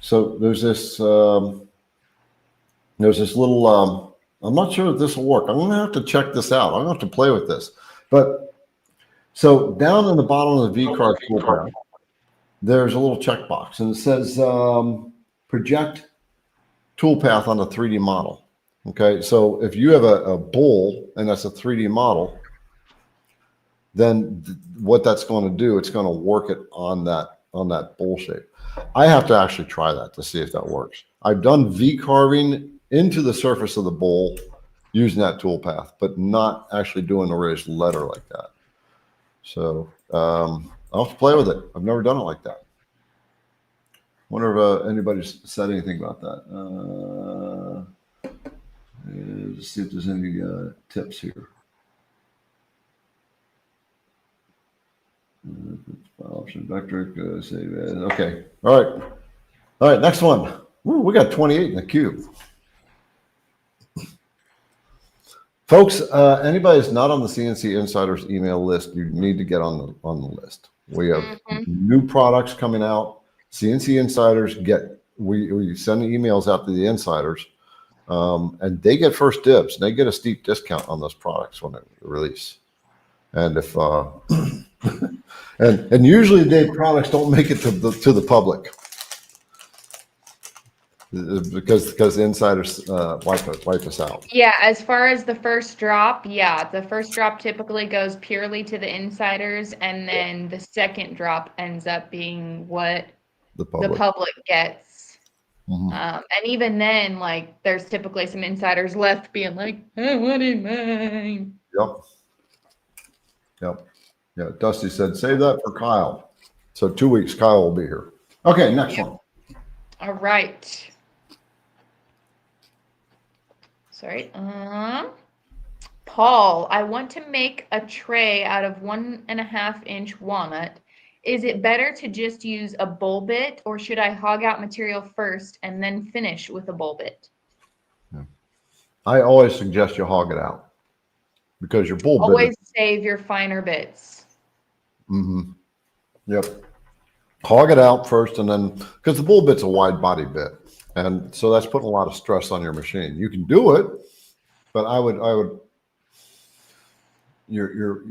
so there's this little. I'm not sure if this will work. I'm going to have to check this out. I'm going to have to play with this. But so down in the bottom of the V-carve tool path, there's a little checkbox, and it says project toolpath on a 3D model. Okay, so if you have a bowl and that's a 3D model, then what that's going to do, it's going to work it on that bowl shape. I have to actually try that to see if that works. I've done V-carving into the surface of the bowl using that toolpath, but not actually doing a raised letter like that. So I'll have to play with it. I've never done it like that. Wonder if anybody's said anything about that. Let's see if there's any tips here. Option Vectric, save as. Okay. All right. All right. Next one. Ooh, we got 28 in the queue. Folks, anybody that's not on the CNC Insiders email list, you need to get on the list. We have new products coming out. CNC Insiders we send emails out to the insiders, and they get first dibs. They get a steep discount on those products when they release. And if and usually the products don't make it to the public. Because the insiders wipe us out. Yeah, as far as the first drop, the first drop typically goes purely to the insiders, and then the second drop ends up being what The the public. public gets. Mhm. And even then, like, there's typically some insiders left being like, I wanted mine. Yep. Yeah. Dusty said, save that for Kyle. So 2 weeks, Kyle will be here. Okay, next one. All right. Sorry. Paul, I want to make a tray out of 1.5-inch walnut. Is it better to just use a bull bit, or should I hog out material first and then finish with a bull bit? I always suggest you hog it out because your bull bit. Always save your finer bits. Mm-hmm. Yep. Hog it out first, and then because the bull bit's a wide body bit, and so that's putting a lot of stress on your machine. You can do it, but I would. You're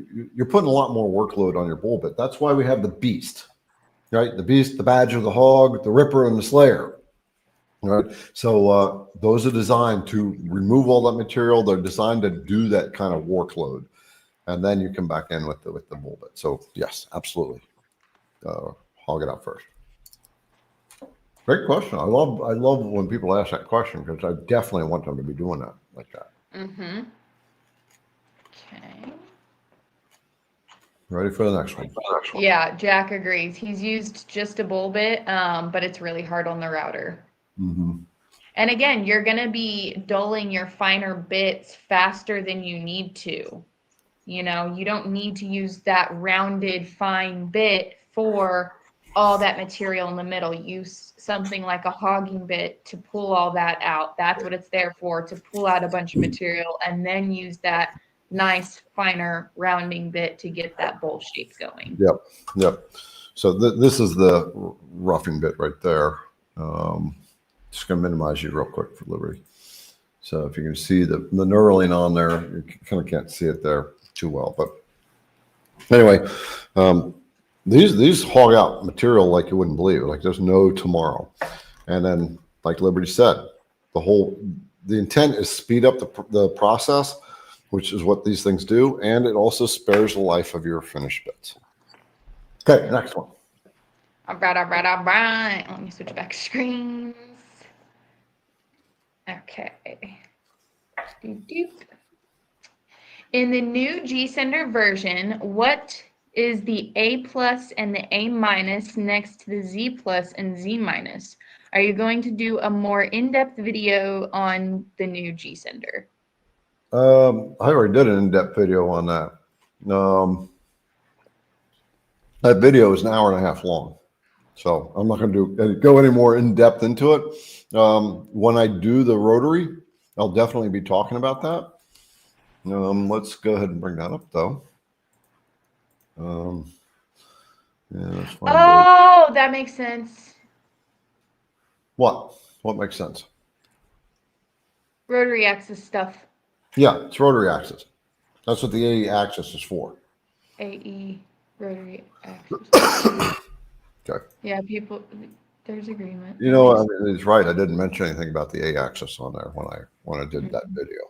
putting a lot more workload on your bull bit. That's why we have the beast, right? The beast, the badger, the hog, the ripper, and the slayer. Right. So those are designed to remove all that material. They're designed to do that kind of workload, and then you come back in with the bull bit. So yes, absolutely, hog it out first. Great question. I love when people ask that question because I definitely want them to be doing that like that. Mm-hmm. Okay. Ready for the next one? Yeah, Jack agrees. He's used just a bull bit, but it's really hard on the router. Mm-hmm. And again, you're going to be dulling your finer bits faster than you need to. You know, you don't need to use that rounded fine bit for all that material in the middle. Use something like a hogging bit to pull all that out. That's what it's there for, to pull out a bunch of material, and then use that nice finer rounding bit to get that bowl shape going. Yep. So this is the roughing bit right there. Just going to minimize you real quick for Liberty. So if you can see the knurling on there, you kind of can't see it there too well. But anyway, these hog out material like you wouldn't believe. Like there's no tomorrow. And then, like Liberty said, the intent is speed up the process, which is what these things do, and it also spares the life of your finished bits. Okay, next one. All right. Let me switch back screens. Okay. In the new GSender version, what is the A+ and the A- next to the Z+ and Z-? Are you going to do a more in-depth video on the new GSender? I already did an in-depth video on that. That video is an hour and a half long, so I'm not going to go any more in depth into it. When I do the Rotary, I'll definitely be talking about that. Let's go ahead and bring that up, though. Let's find that makes sense. What makes sense? Rotary axis stuff. Yeah, it's rotary axis. That's what the AE axis is for. AE rotary axis. Okay. Yeah, there's agreement. You know, I mean, it's right. I didn't mention anything about the A axis on there when I did that video.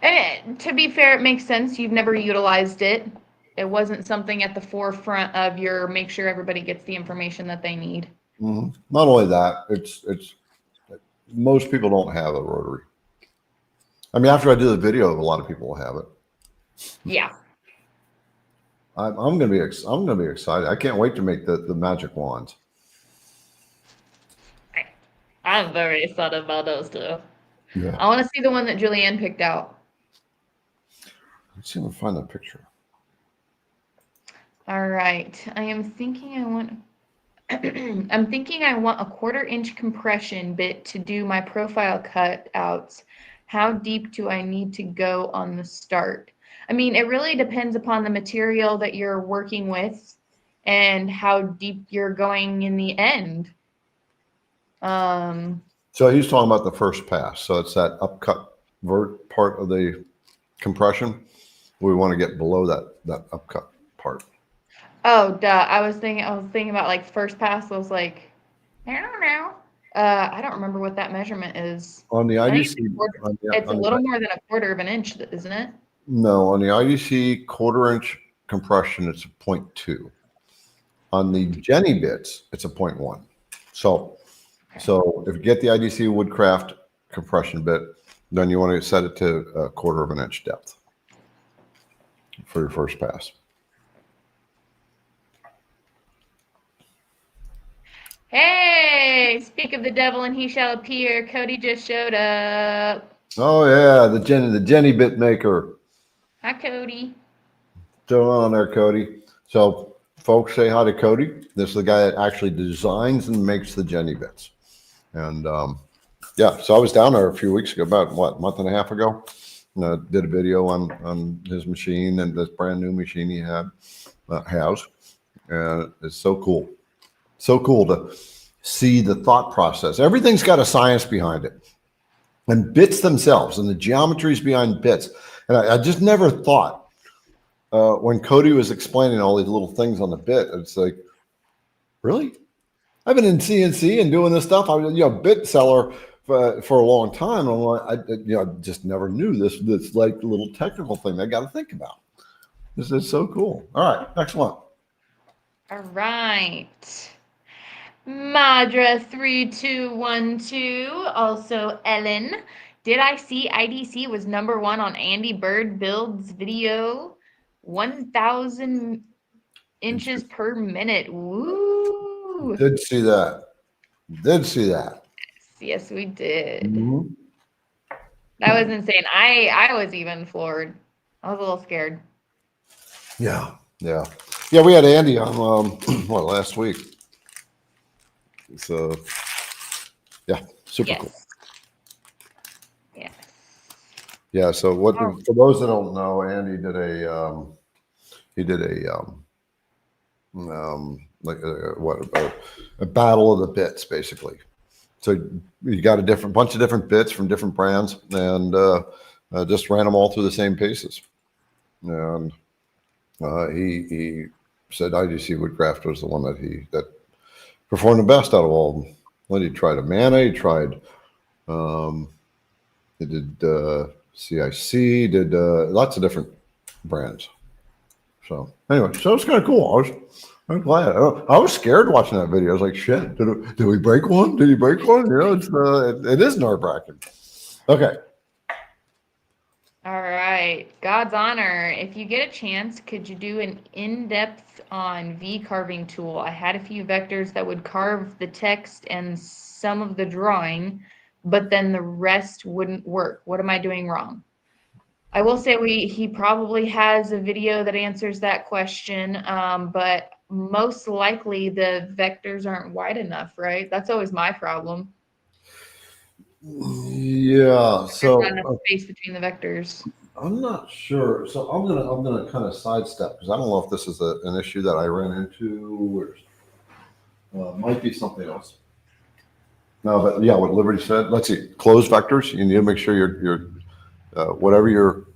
And to be fair, it makes sense. You've never utilized it. It wasn't something at the forefront of your make sure everybody gets the information that they need. Mm-hmm. Not only that, it's most people don't have a rotary. I mean, after I do the video, a lot of people will have it. Yeah. I'm gonna be excited. I can't wait to make the magic wands. I'm very excited about those too. Yeah. I want to see the one that Julianne picked out. Let's see if I can find that picture. All right. I'm thinking I want a 1/4-inch compression bit to do my profile cutouts. How deep do I need to go on the start? I mean, it really depends upon the material that you're working with and how deep you're going in the end. So he's talking about the first pass. So it's that upcut part of the compression. We want to get below that upcut part. Oh, duh. I was thinking about like first pass. I was like, I don't know. I don't remember what that measurement is. On the I think it's IDC, it's a little more than a quarter of an inch, isn't it? no, on the IDC quarter-inch compression, it's a 0.2. On the Jenny bits, it's a 0.1. So, so if you get the IDC Woodcraft compression bit, then you want to set it to a quarter of an inch depth for your first pass. Hey, speak of the devil and he shall appear. Cody just showed up. Oh yeah, the Jenny bit maker. Hi, Cody. Still on there, Cody. So folks, say hi to Cody. This is the guy that actually designs and makes the Jenny bits. And yeah, so I was down there a few weeks ago, about what, a month and a half ago. And, did a video on his machine and this brand new machine he has. And it's so cool. So cool to see the thought process. Everything's got a science behind it. And bits themselves and the geometries behind bits. And I just never thought when Cody was explaining all these little things on the bit, it's like, really? I've been in CNC and doing this stuff. I was, bit seller for a long time. I'm like, I just never knew this like little technical thing I got to think about. This is so cool. All right, next one. All right. Madra3212, also Ellen. Did I see IDC was #1 on Andy Bird Builds video? 1,000 inches per minute. Woo! Did see that. Did see that. Yes, we did. Mm-hmm. That was insane. I was even floored. I was a little scared. Yeah. We had Andy on last week. So yeah, super cool. Yes. Yeah. So what for those that don't know, Andy did a battle of the bits basically. So you got a bunch of different bits from different brands and just ran them all through the same paces. And he said IDC Woodcraft was the one that performed the best out of all of them. Well, he tried Amana, he tried, he did CIC, did lots of different brands. So anyway, so it's kind of cool. I'm glad. I was scared watching that video. I was like, shit, did we break one? Did he break one? It is nerve-wracking. Okay. All right. God's honor. If you get a chance, could you do an in-depth on V carving tool? I had a few vectors that would carve the text and some of the drawing, but then the rest wouldn't work. What am I doing wrong? I will say he probably has a video that answers that question, but most likely the vectors aren't wide enough, right? That's always my problem. Yeah, so there's not enough space between the vectors. I'm not sure. So I'm gonna kind of sidestep because I don't know if this is an issue that I ran into or might be something else. No, but yeah, what Liberty said. Let's see, closed vectors. You need to make sure your whatever you're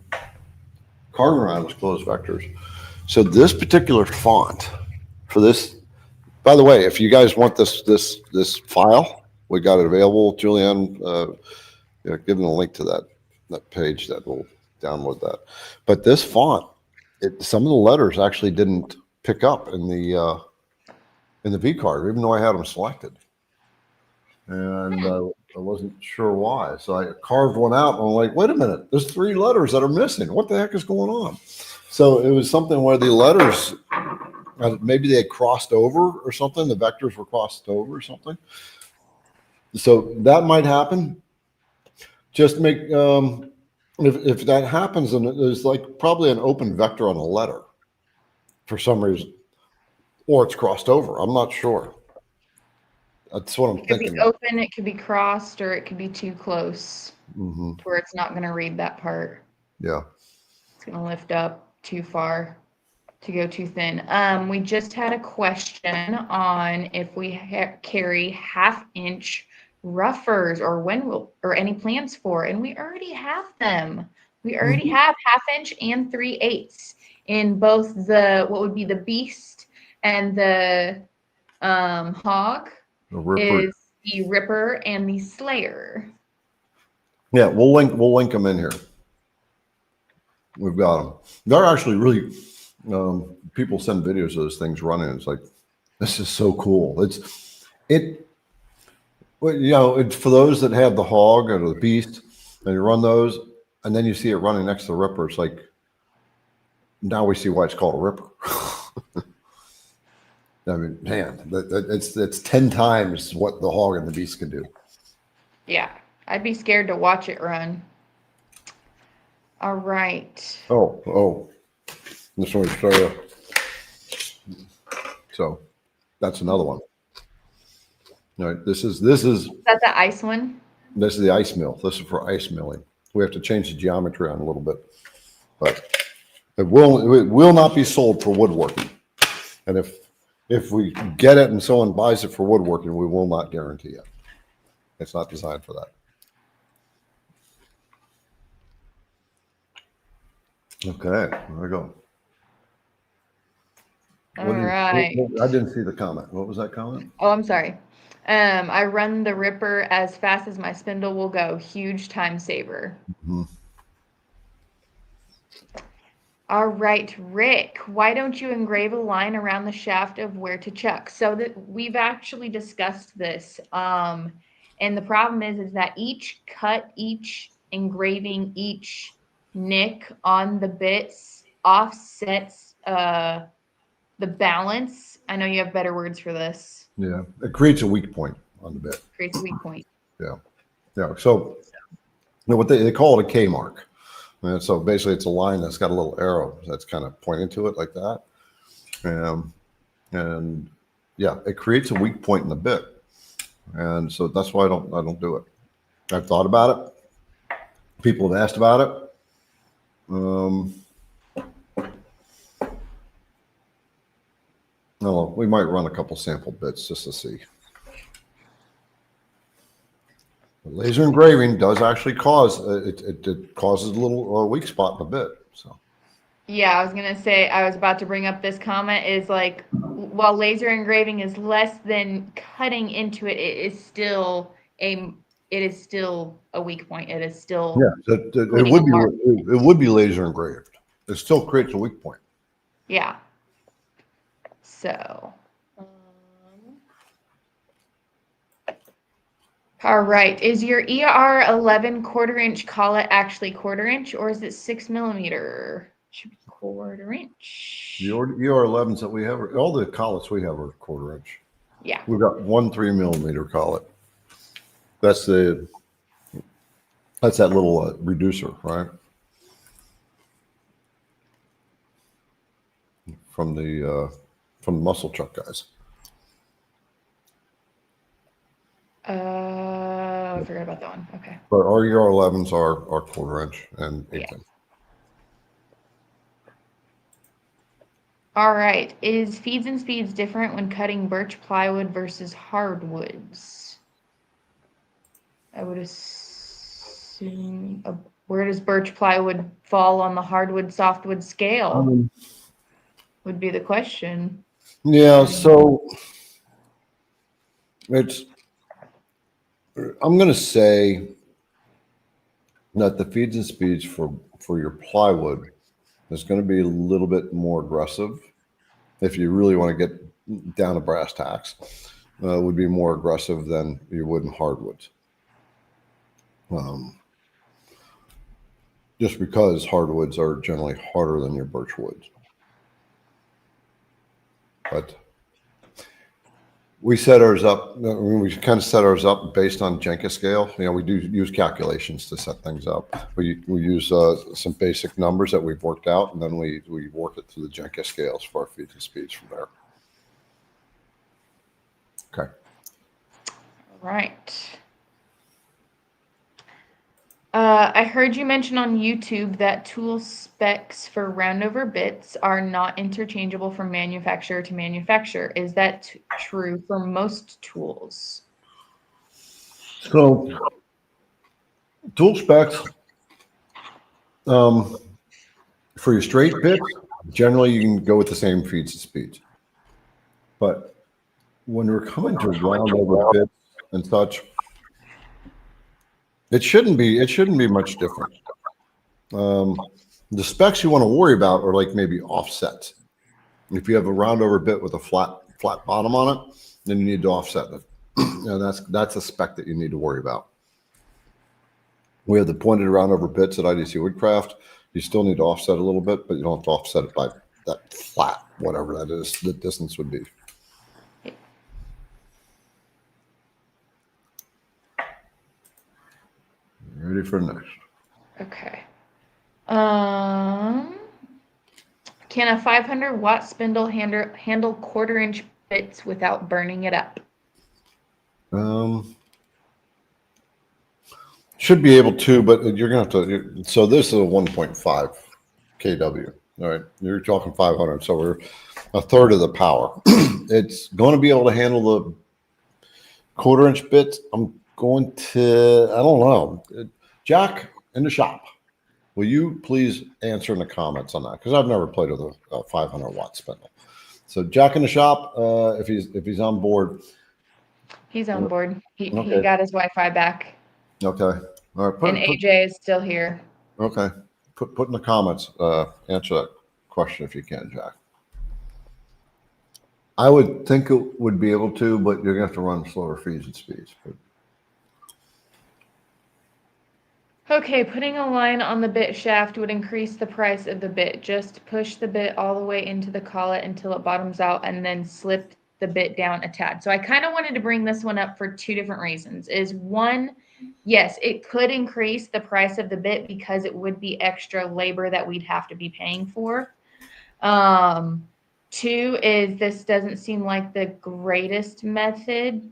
carving around is closed vectors. So this particular font for this, by the way, if you guys want this file, we got it available. Julianne, give them a link to that page that will download that. But this font, some of the letters actually didn't pick up in the V card, even though I had them selected, and I wasn't sure why. So I carved one out, and I'm like, wait a minute, there's 3 letters that are missing. What the heck is going on? So it was something where the letters, maybe they had crossed over or something. The vectors were crossed over or something. So that might happen. Just make, if that happens, then there's like probably an open vector on a letter for some reason, or it's crossed over. I'm not sure. That's what I'm thinking. It could be open, it could be crossed, or it could be too close to where it's not going to read that part. Yeah. It's going to lift up too far to go too thin. We just had a question on if we carry 1/2 inch roughers or or any plans for, and we already have them. We already have 1/2 inch and 3/8 in both what would be the Beast and the Hog. the Ripper and the Slayer. Yeah, we'll link them in here. We've got them. They're actually really, people send videos of those things running. It's like, this is so cool. Well, you know, for those that have the Hog or the Beast, and you run those, and then you see it running next to the Ripper, it's like, now we see why it's called a Ripper. I mean, man, it's 10 times what the Hog and the Beast can do. Yeah, I'd be scared to watch it run. All right. Oh, this one show you. So that's another one. All right, this is Is that the ice one? This is the ice mill. This is for ice milling. We have to change the geometry on a little bit, but it will not be sold for woodworking. And if we get it and someone buys it for woodworking, we will not guarantee it. It's not designed for that. Okay, there we go. All right. I didn't see the comment. What was that comment? Oh, I'm sorry. I run the Ripper as fast as my spindle will go. Huge time saver. Mm-hmm. All right, Rick, why don't you engrave a line around the shaft of where to chuck? So that we've actually discussed this. And the problem is that each cut, each engraving, each nick on the bits offsets the balance. I know you have better words for this. Yeah, it creates a weak point on the bit. Creates a weak point. Yeah. So you know what they call it a K mark. And so basically it's a line that's got a little arrow that's kind of pointing to it like that. And yeah, it creates a weak point in the bit. And so that's why I don't do it. I've thought about it. People have asked about it. No, we might run a couple sample bits just to see. Laser engraving does actually cause it causes a little weak spot in the bit. So yeah, I was gonna say, I was about to bring up this comment is like, while laser engraving is less than cutting into it, it is still a weak point. It is still it would be laser engraved. It still creates a weak point. Yeah. So. All right. Is your ER 11 1/4" collet actually 1/4" or is it 6 millimeter? Should be 1/4". The ER11s that we have, all the collets we have are 1/4". Yeah. We've got 1 3 millimeter collet. That's that little reducer, right? From the muscle chuck guys. I forgot about that one. Okay. But our ER11s are 1/4" and 1/8". Yeah. All right. Is feeds and speeds different when cutting birch plywood versus hardwoods? I would assume. Where does birch plywood fall on the hardwood softwood scale? Would be the question. Yeah. So I'm going to say that the feeds and speeds for your plywood is going to be a little bit more aggressive. If you really want to get down to brass tacks, would be more aggressive than you would in hardwoods. Just because hardwoods are generally harder than your birch woods. But we set ours up. We kind of set ours up based on Jenka scale. You know, we do use calculations to set things up. We use some basic numbers that we've worked out, and then we work it through the Jenka scales for our feeds and speeds from there. Okay. All right. I heard you mention on YouTube that tool specs for roundover bits are not interchangeable from manufacturer to manufacturer. Is that true for most tools? So, tool specs for your straight bits, generally you can go with the same feeds and speeds. But when we're coming to roundover bits and such, it shouldn't be much different. The specs you want to worry about are like maybe offsets. If you have a round over bit with a flat bottom on it, then you need to offset it. That's a spec that you need to worry about. We have the pointed round over bits at IDC Woodcraft. You still need to offset a little bit, but you don't have to offset it by that flat, whatever that is, the distance would be. Ready for next. Okay. Can a 500-watt spindle handle quarter-inch bits without burning it up? Should be able to, but you're going to have to. So this is a 1.5 kW. All right. You're talking 500. So we're a third of the power. It's going to be able to handle the quarter-inch bits. I'm going to, I don't know. Jack in the shop, will you please answer in the comments on that? Because I've never played with a 500-watt spindle. So Jack in the shop, if he's on board. He's on board. He Okay. got his Wi-Fi back. Okay. All right. And AJ is still here. Okay. Put in the comments. Answer that question if you can, Jack. I would think it would be able to, but you're gonna have to run slower feeds and speeds. But... Okay, putting a line on the bit shaft would increase the price of the bit. Just push the bit all the way into the collet until it bottoms out and then slip the bit down a tad. So I kind of wanted to bring this one up for two different reasons. Is one, yes, it could increase the price of the bit because it would be extra labor that we'd have to be paying for. Two is this doesn't seem like the greatest method.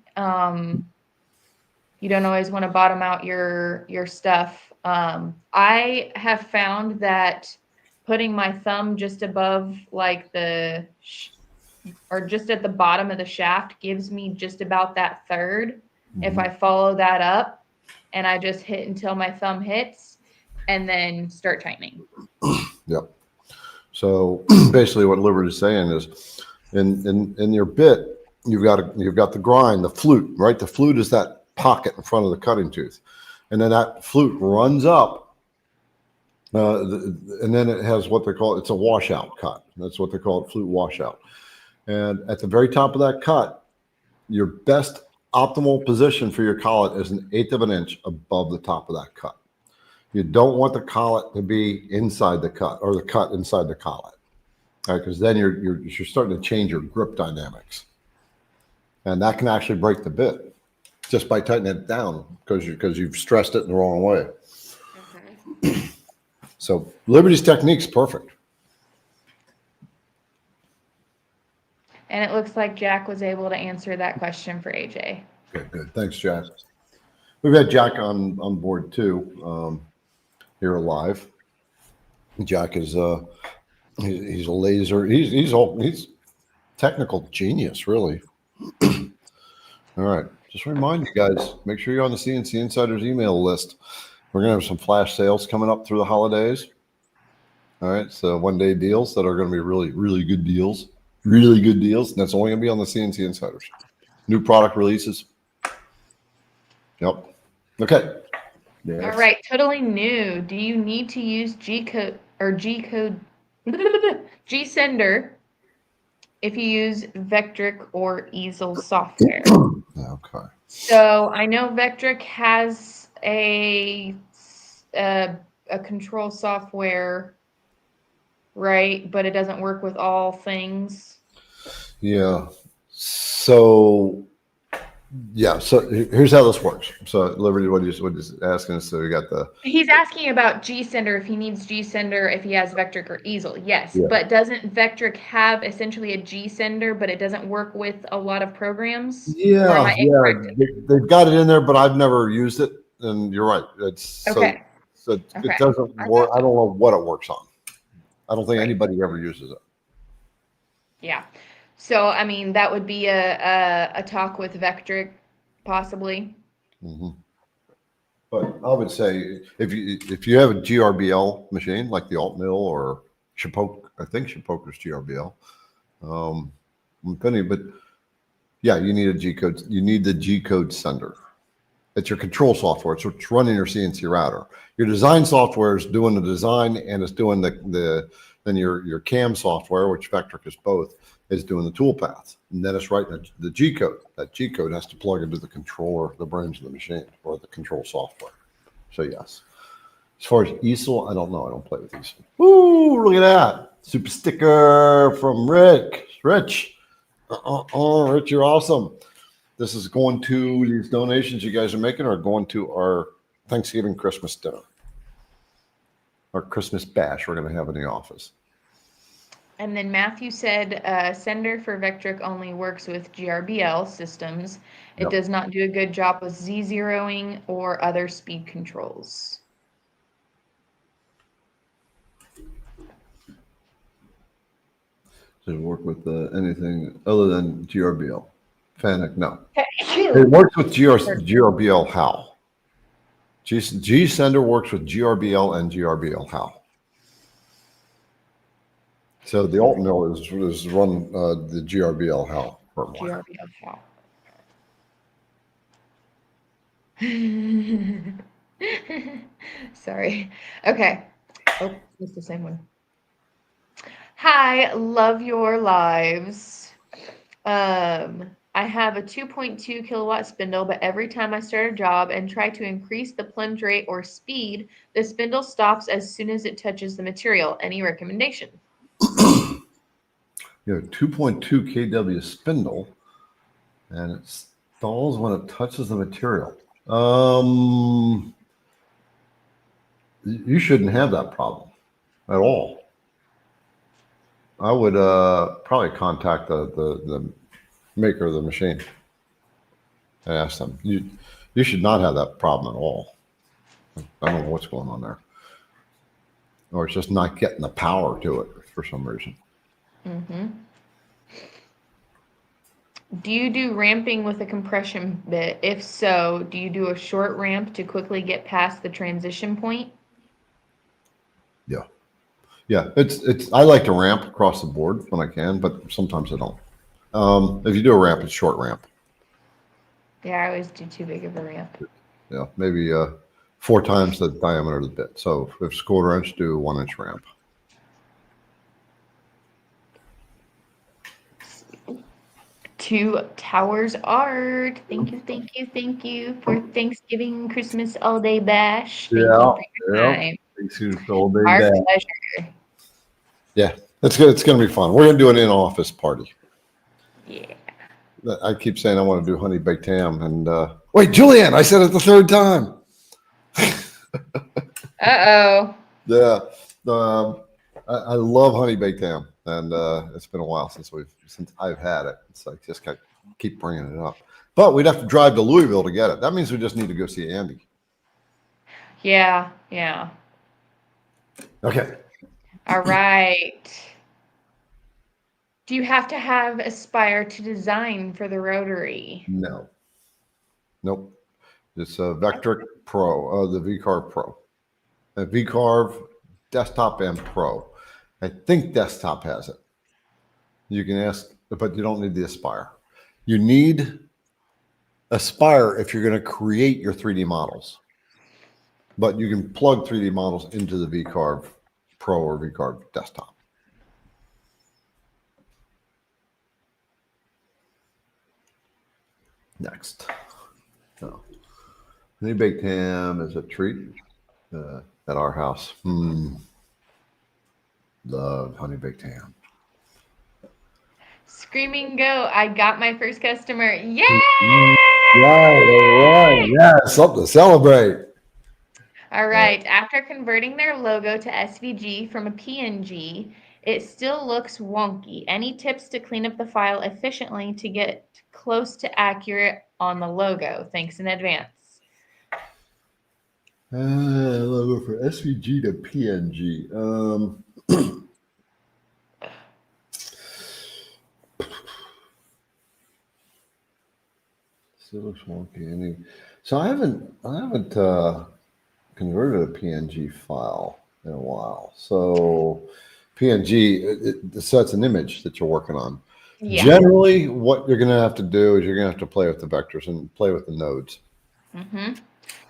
You don't always want to bottom out your stuff. I have found that putting my thumb just above like or just at the bottom of the shaft gives me just about that third. Mm-hmm. If I follow that up and I just hit until my thumb hits and then start tightening. Yep. So basically what Liberty's saying is in your bit, you've got the grind, the flute, right? The flute is that pocket in front of the cutting tooth, and then that flute runs up, and then it has what they call it's a washout cut. That's what they call it, flute washout. And at the very top of that cut, your best optimal position for your collet is 1/8 of an inch above the top of that cut. You don't want the collet to be inside the cut or the cut inside the collet, right? Because then you're starting to change your grip dynamics, and that can actually break the bit just by tightening it down because you've stressed it in the wrong way. Okay. So Liberty's technique's perfect. And it looks like Jack was able to answer that question for AJ. Good. Thanks, Jack. We've had Jack on board too, here live. Jack is he's a laser. He's technical genius, really. All right. Just remind you guys, make sure you're on the CNC Insiders email list. We're going to have some flash sales coming up through the holidays. All right. So one-day deals that are going to be really, really good deals. Really good deals. And that's only going to be on the CNC Insiders. New product releases. Yep. Okay. Yes. All right. Totally new. Do you need to use G-code or G-code GSender if you use Vectric or easel software? Okay. So I know Vectric has a control software, right? But it doesn't work with all things. Yeah. So here's how this works. So Liberty, what is asking us? So we got he's asking about GSender, if he needs GSender, if he has Vectric or easel. Yes, yeah. But doesn't Vectric have essentially a GSender, but it doesn't work with a lot of programs? Yeah, they've got it in there, but I've never used it. And you're right. It's okay. So it doesn't work. I don't know what it works on. I don't think anybody ever uses it. Yeah. So, I mean, that would be a talk with Vectric, possibly. Mm-hmm. But I would say if you have a GRBL machine like the Altmill or Shapoke, I think Shapoker's GRBL, but Yeah, you need a G code. You need the G code sender. It's your control software. It's what's running your CNC router. Your design software is doing the design, and it's doing then your CAM software, which Vectric is both, is doing the tool paths. And then it's writing the G code. That G code has to plug into the controller, the brains of the machine, or the control software. So yes. As far as easel, I don't know. I don't play with easel. Ooh, look at that. Super sticker from Rick. Rich. Rich, you're awesome. This is going to, these donations you guys are making are going to our Thanksgiving Christmas dinner. Our Christmas bash we're going to have in the office. And then Matthew said sender for Vectric only works with GRBL systems. It does not do a good job with Z-zeroing or other speed controls. Does it work with anything other than GRBL? Fanic, no. It works with GRBL how? GSender works with GRBL and GRBL how? So the Altmill is run the GRBL how firmware. GRBL how. Sorry. Okay. Oh, it's the same one. Hi, love your lives. I have a 2.2 kilowatt spindle, but every time I start a job and try to increase the plunge rate or speed, the spindle stops as soon as it touches the material. Any recommendation? You have a 2.2 kW spindle, and it stalls when it touches the material. You shouldn't have that problem at all. I would probably contact the maker of the machine and ask them. You should not have that problem at all. I don't know what's going on there. Or it's just not getting the power to it for some reason. Mm-hmm. Do you do ramping with a compression bit? If so, do you do a short ramp to quickly get past the transition point? Yeah. Yeah, it's. I like to ramp across the board when I can, but sometimes I don't. If you do a ramp, it's short ramp. Yeah, I always do too big of a ramp. Yeah, maybe 4 times the diameter of the bit. So if it's 1/4 inch, do a 1 inch ramp. To Towers Art, thank you for Thanksgiving, Christmas all day bash. Thank you for your time. Our pleasure. Yeah, that's good. It's going to be fun. We're going to do an in-office party. Yeah. I keep saying I want to do honey baked ham, and wait, Julianne, I said it the 3rd time. Uh-oh. Yeah, I love honey baked ham, and it's been a while since I've had it. So I just keep bringing it up. But we'd have to drive to Louisville to get it. That means we just need to go see Andy. Yeah. Okay. All right. Do you have to have Aspire to design for the Rotary? No. Nope. It's a Vectric Pro, the VCarve Pro. A VCarve Desktop and Pro. I think Desktop has it. You can ask, but you don't need the Aspire. You need Aspire if you're going to create your 3D models. But you can plug 3D models into the VCarve Pro or VCarve Desktop. Next. Honey baked ham is a treat at our house. Love honey baked ham. Screaming go! I got my first customer. Yay! Right. Yeah, something to celebrate. All right. After converting their logo to SVG from a PNG, it still looks wonky. Any tips to clean up the file efficiently to get close to accurate on the logo? Thanks in advance. Logo for SVG to PNG. Still looks wonky. So I haven't converted a PNG file in a while. So PNG, so it's an image that you're working on. Yeah. Generally, what you're going to have to do is you're going to have to play with the vectors and play with the nodes.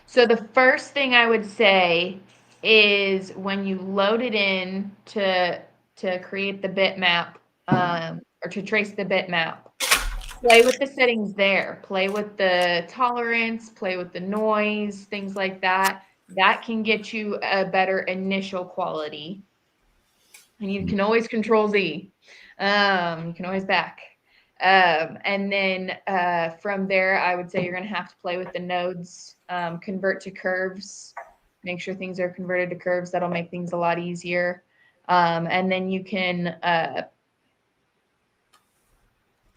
So the first thing I would say is when you load it in to create the bitmap or to trace the bitmap, play with the settings there. Play with the tolerance, play with the noise, things like that. That can get you a better initial quality. And you can always control Z. You can always back. And then from there, I would say you're going to have to play with the nodes, convert to curves, make sure things are converted to curves. That'll make things a lot easier. And then you can,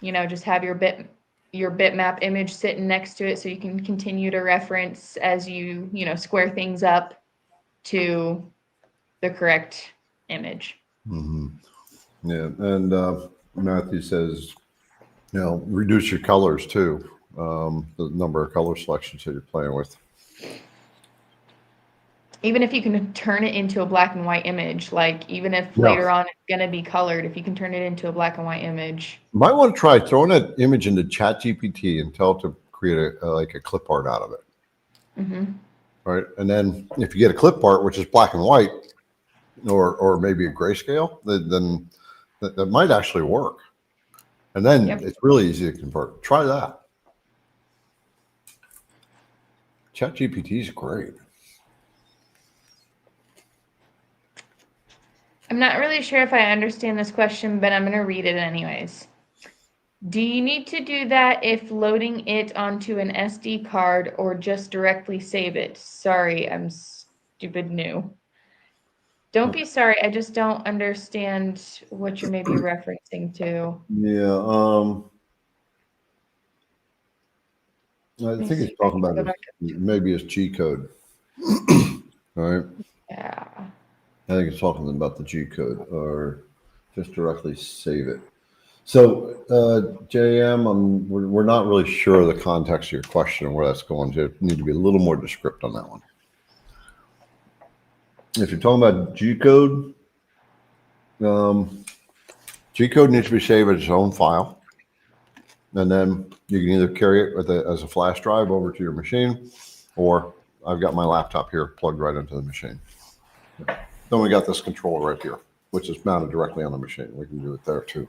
just have your bitmap image sitting next to it so you can continue to reference as you, square things up to the correct image. Mm-hmm. Yeah, and Matthew says, reduce your colors too. The number of color selections that you're playing with. Even if you can turn it into a black and white image, like even if later on it's going to be colored, if you can turn it into a black and white image. You might want to try throwing that image into ChatGPT and tell it to create a clip art out of it. Mm-hmm. Right. And then if you get a clip art, which is black and white, or maybe a grayscale, then that might actually work. And then it's really easy to convert. Try that. ChatGPT is great. I'm not really sure if I understand this question, but I'm going to read it anyways. Do you need to do that if loading it onto an SD card or just directly save it? Sorry, I'm stupid new. Don't be sorry. I just don't understand what you're maybe referencing to. Yeah. I think he's talking about maybe his G code. All right. Yeah. I think it's talking about the G code or just directly save it. So, JM, we're not really sure of the context of your question and where that's going to. Need to be a little more descriptive on that one. If you're talking about G code, G code needs to be saved as its own file. And then you can either carry it as a flash drive over to your machine, or I've got my laptop here plugged right into the machine. Then we got this controller right here, which is mounted directly on the machine. We can do it there too.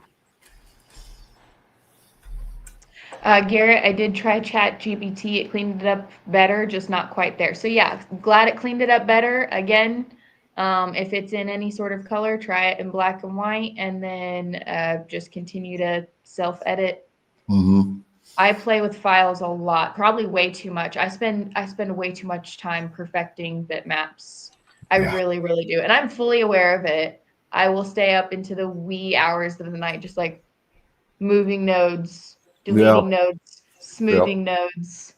Garrett, I did try ChatGPT. It cleaned it up better, just not quite there. So yeah, glad it cleaned it up better. Again, if it's in any sort of color, try it in black and white, and then just continue to self-edit. Mm-hmm. I play with files a lot, probably way too much. I spend way too much time perfecting bitmaps. I really, really do. And I'm fully aware of it. I will stay up into the wee hours of the night, just like moving nodes, deleting nodes, smoothing nodes.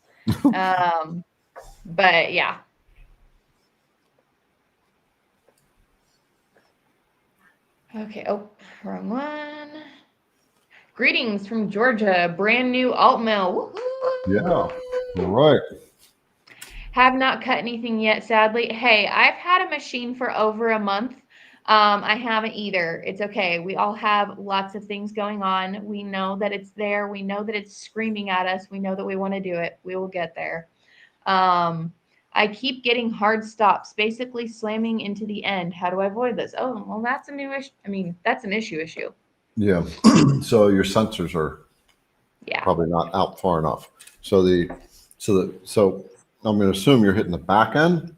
But yeah. Okay. Oh, wrong one. Greetings from Georgia. Brand new Altmill. Yeah. All right. Have not cut anything yet, sadly. Hey, I've had a machine for over a month. I haven't either. It's okay. We all have lots of things going on. We know that it's there. We know that it's screaming at us. We know that we want to do it. We will get there. I keep getting hard stops, basically slamming into the end. How do I avoid this? Oh, well, that's a new issue. I mean, that's an issue. Yeah. So your sensors are probably not out far enough. So I'm going to assume you're hitting the back end,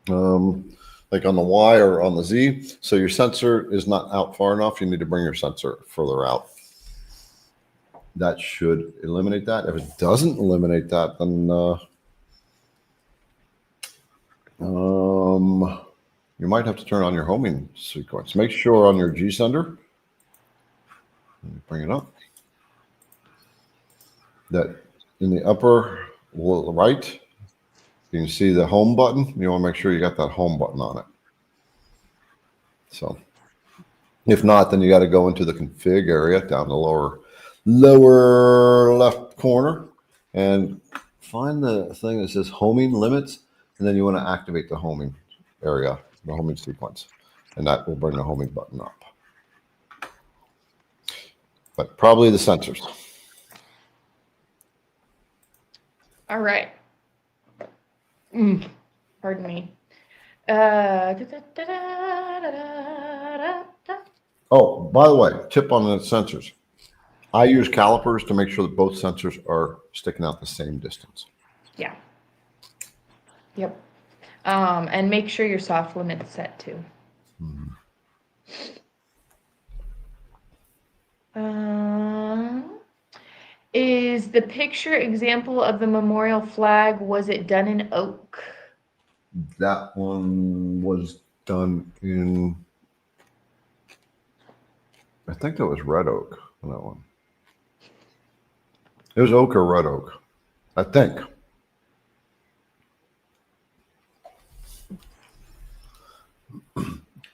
like on the Y or on the Z. So your sensor is not out far enough. You need to bring your sensor further out. That should eliminate that. If it doesn't eliminate that, then you might have to turn on your homing sequence. Make sure on your GSender, let me bring it up, that in the upper right, you can see the home button. You want to make sure you got that home button on it. So if not, then you got to go into the config area down the lower left corner and find the thing that says homing limits. And then you want to activate the homing area, the homing sequence. And that will bring the homing button up. but probably the sensors. All right. Pardon me. Oh, by the way, tip on the sensors. I use calipers to make sure that both sensors are sticking out the same distance. Yeah. Yep. And make sure your soft limit's set too. Is the picture example of the memorial flag, was it done in oak? That one was done in, I think that was red oak on that one. It was oak or red oak, I think.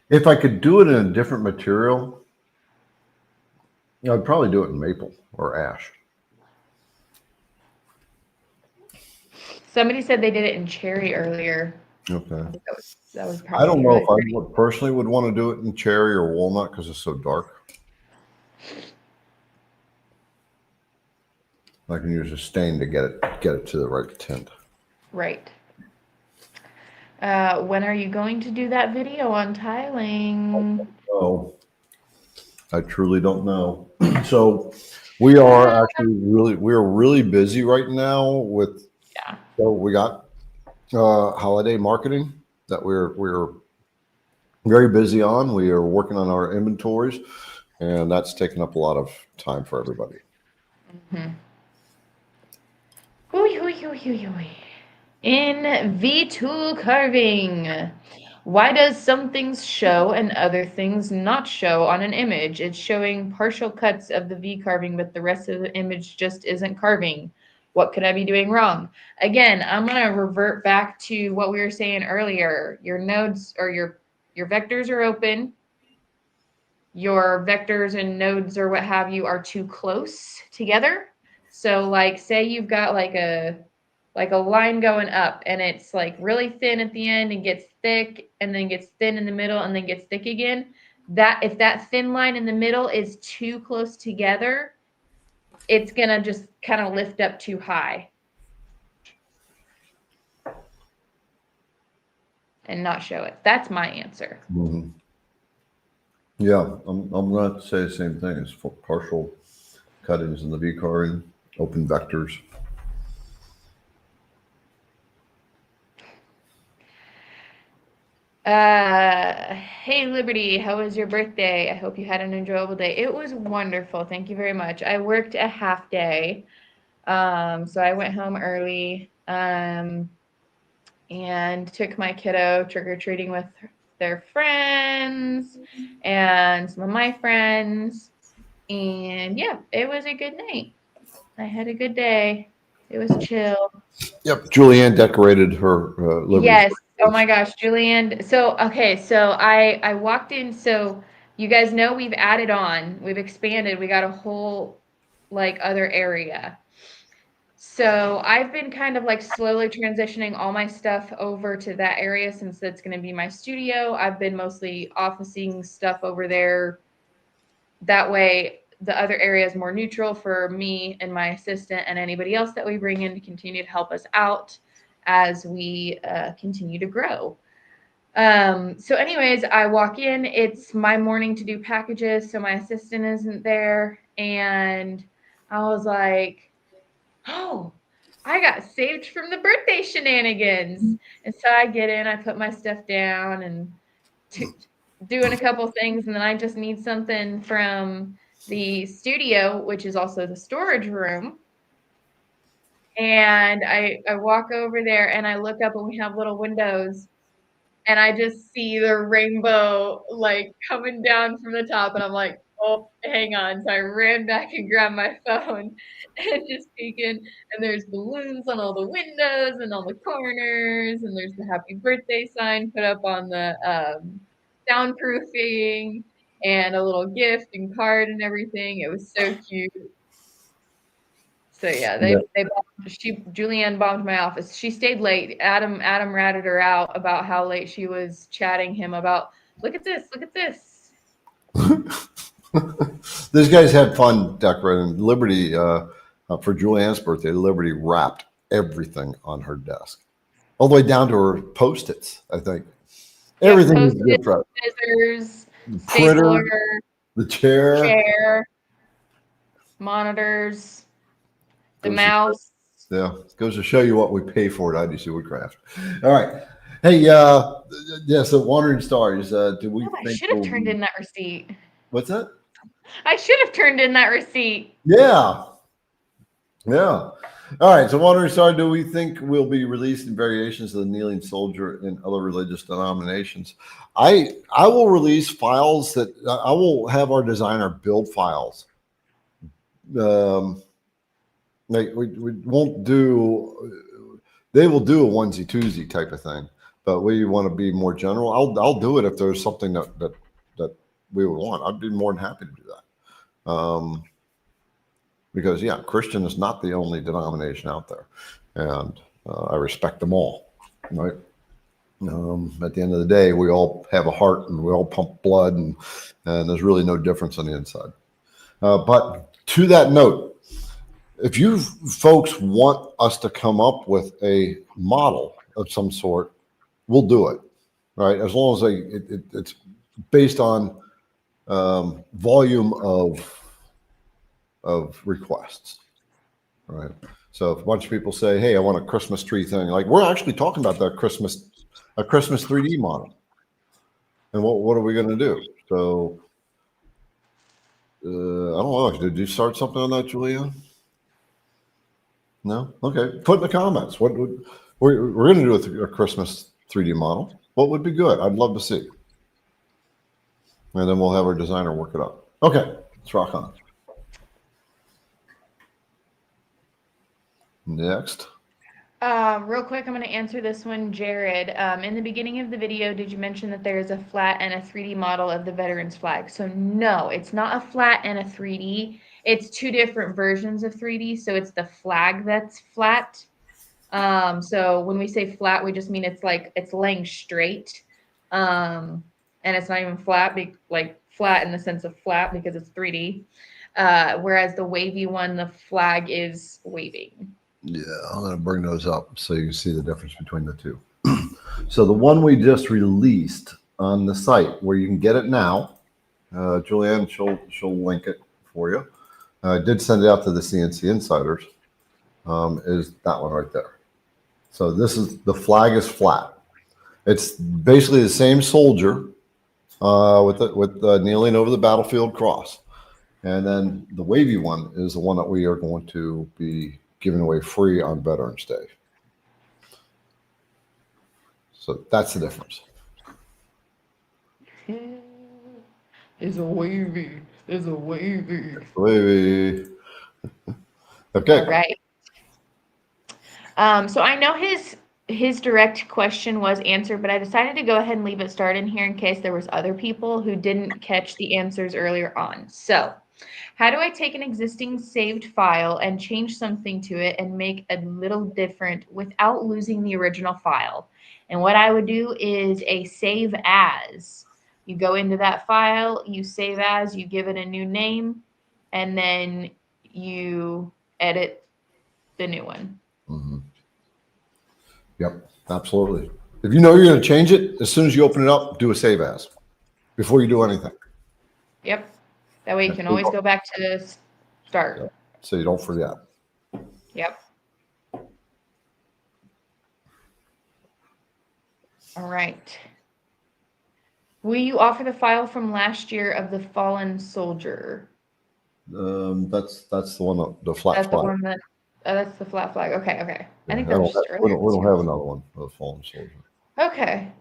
If I could do it in a different material, I'd probably do it in maple or ash. Somebody said they did it in cherry earlier. Okay. That was probably I don't know really if I personally would want to do it in cherry or walnut because it's so dark. I can use a stain to get it to the right tint. Right. When are you going to do that video on tiling? Oh, I truly don't know. So we are actually really busy right now with. Yeah. So we got holiday marketing that we're very busy on. We are working on our inventories, and that's taking up a lot of time for everybody. Mm-hmm. In V-tool carving, why does some things show and other things not show on an image? It's showing partial cuts of the V carving, but the rest of the image just isn't carving. What could I be doing wrong? Again, I'm going to revert back to what we were saying earlier. Your nodes or your vectors are open. Your vectors and nodes or what have you are too close together. So like say you've got like a line going up and it's like really thin at the end and gets thick and then gets thin in the middle and then gets thick again. That if that thin line in the middle is too close together, it's going to just kind of lift up too high and not show it. That's my answer. Mm-hmm. Yeah, I'm going to have to say the same thing as for partial cuttings in the V carving, open vectors. Hey Liberty, how was your birthday? I hope you had an enjoyable day. It was wonderful. Thank you very much. I worked a half day. So I went home early, and took my kiddo trick-or-treating with their friends and some of my friends. And yeah, it was a good night. I had a good day. It was chill. Yep, Julianne decorated her Liberty. Yes. Oh my gosh, Julianne. So, okay, so I walked in. So you guys know we've expanded. We got a whole like other area. So I've been kind of like slowly transitioning all my stuff over to that area since that's going to be my studio. I've been mostly officing stuff over there. That way the other area is more neutral for me and my assistant and anybody else that we bring in to continue to help us out as we continue to grow. So anyways, I walk in, it's my morning to do packages. So my assistant isn't there. And I was like, oh, I got saved from the birthday shenanigans. And so I get in, I put my stuff down and doing a couple things. And then I just need something from the studio, which is also the storage room. And I walk over there and I look up and we have little windows and I just see the rainbow like coming down from the top. And I'm like, oh, hang on. So I ran back and grabbed my phone and just peeking. And there's balloons on all the windows and all the corners. And there's the happy birthday sign put up on the soundproofing and a little gift and card and everything. It was so cute. So yeah, Julianne bombed my office. She stayed late. Adam ratted her out about how late she was chatting him about, look at this. These guys had fun decorating. Liberty, for Julianne's birthday, Liberty wrapped everything on her desk, all the way down to her Post-its, I think. Yep, Everything was Post-its, different. scissors, The stapler, printer, the chair. Monitors, the Goes to- mouse. Yeah, goes to show you what we pay for at IDC Woodcraft. All right. Hey, yeah, so Wandering Stars, do we Oh, I think should have we'll turned be- in that receipt. What's that? I should have turned in that receipt. Yeah. Yeah. All right. So, Wandering Star, do we think will be released in variations of the Kneeling Soldier in other religious denominations? I will release files that I will have our designer build files. Like we won't do. They will do a onesie twosie type of thing, but we want to be more general. I'll do it if there's something that we would want. I'd be more than happy to do that. Because yeah, Christian is not the only denomination out there, and I respect them all. Right. At the end of the day, we all have a heart and we all pump blood, and there's really no difference on the inside. But to that note, if you folks want us to come up with a model of some sort, we'll do it. Right, as long as it's based on volume of requests, right? So if a bunch of people say, "Hey, I want a Christmas tree thing," like we're actually talking about that a Christmas 3D model, and what are we going to do? So I don't know. Did you start something on that, Julianne? No. Okay. Put in the comments. What would we're going to do a Christmas 3D model? What would be good? I'd love to see, and then we'll have our designer work it up. Okay. Let's rock on. Next. Real quick, I'm going to answer this one, Jared. In the beginning of the video, did you mention that there is a flat and a 3D model of the veterans flag? So no, it's not a flat and a 3D. It's two different versions of 3D. So it's the flag that's flat. So when we say flat, we just mean it's laying straight. And it's not even flat, like flat in the sense of flat because it's 3D. Whereas the wavy one, the flag is waving. Yeah, I'm going to bring those up so you can see the difference between the two. So the one we just released on the site where you can get it now, Julianne, she'll link it for you. I did send it out to the CNC insiders. Is that one right there? So this is the flag is flat. It's basically the same soldier with kneeling over the battlefield cross, and then the wavy one is the one that we are going to be giving away free on Veterans Day. So that's the difference. It's a wavy. It's a wavy. Wavy. Okay. All right. So I know his direct question was answered, but I decided to go ahead and leave it started in here in case there was other people who didn't catch the answers earlier on. So how do I take an existing saved file and change something to it and make a little different without losing the original file? And what I would do is a save as. You go into that file, you save as, you give it a new name, and then you edit the new one. Mm-hmm. Yep, absolutely. If you know you're going to change it, as soon as you open it up, do a save as before you do anything. Yep. That way you can always go back to the start. Yep. So you don't forget. Yep. All right. Will you offer the file from last year of the fallen soldier? That's the one, the flat That's flag. the one that's the flat flag. Okay, okay. Yeah, I think that was just we earlier. don't have another one of the fallen soldier. Okay.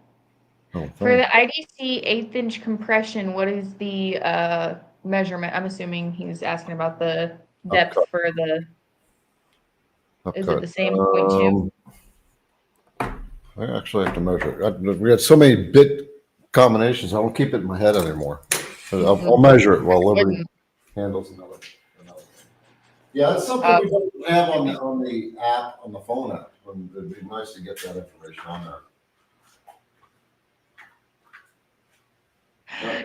For the IDC 1/8" compression, what is the measurement? I'm assuming he's asking about the depth for the. Is it the same 0.2? I actually have to measure it. We had so many bit combinations, I don't keep it in my head anymore. I'll measure it while Liberty handles another. Yeah, that's something we don't have on the app, on the phone app. It'd be nice to get that information on there.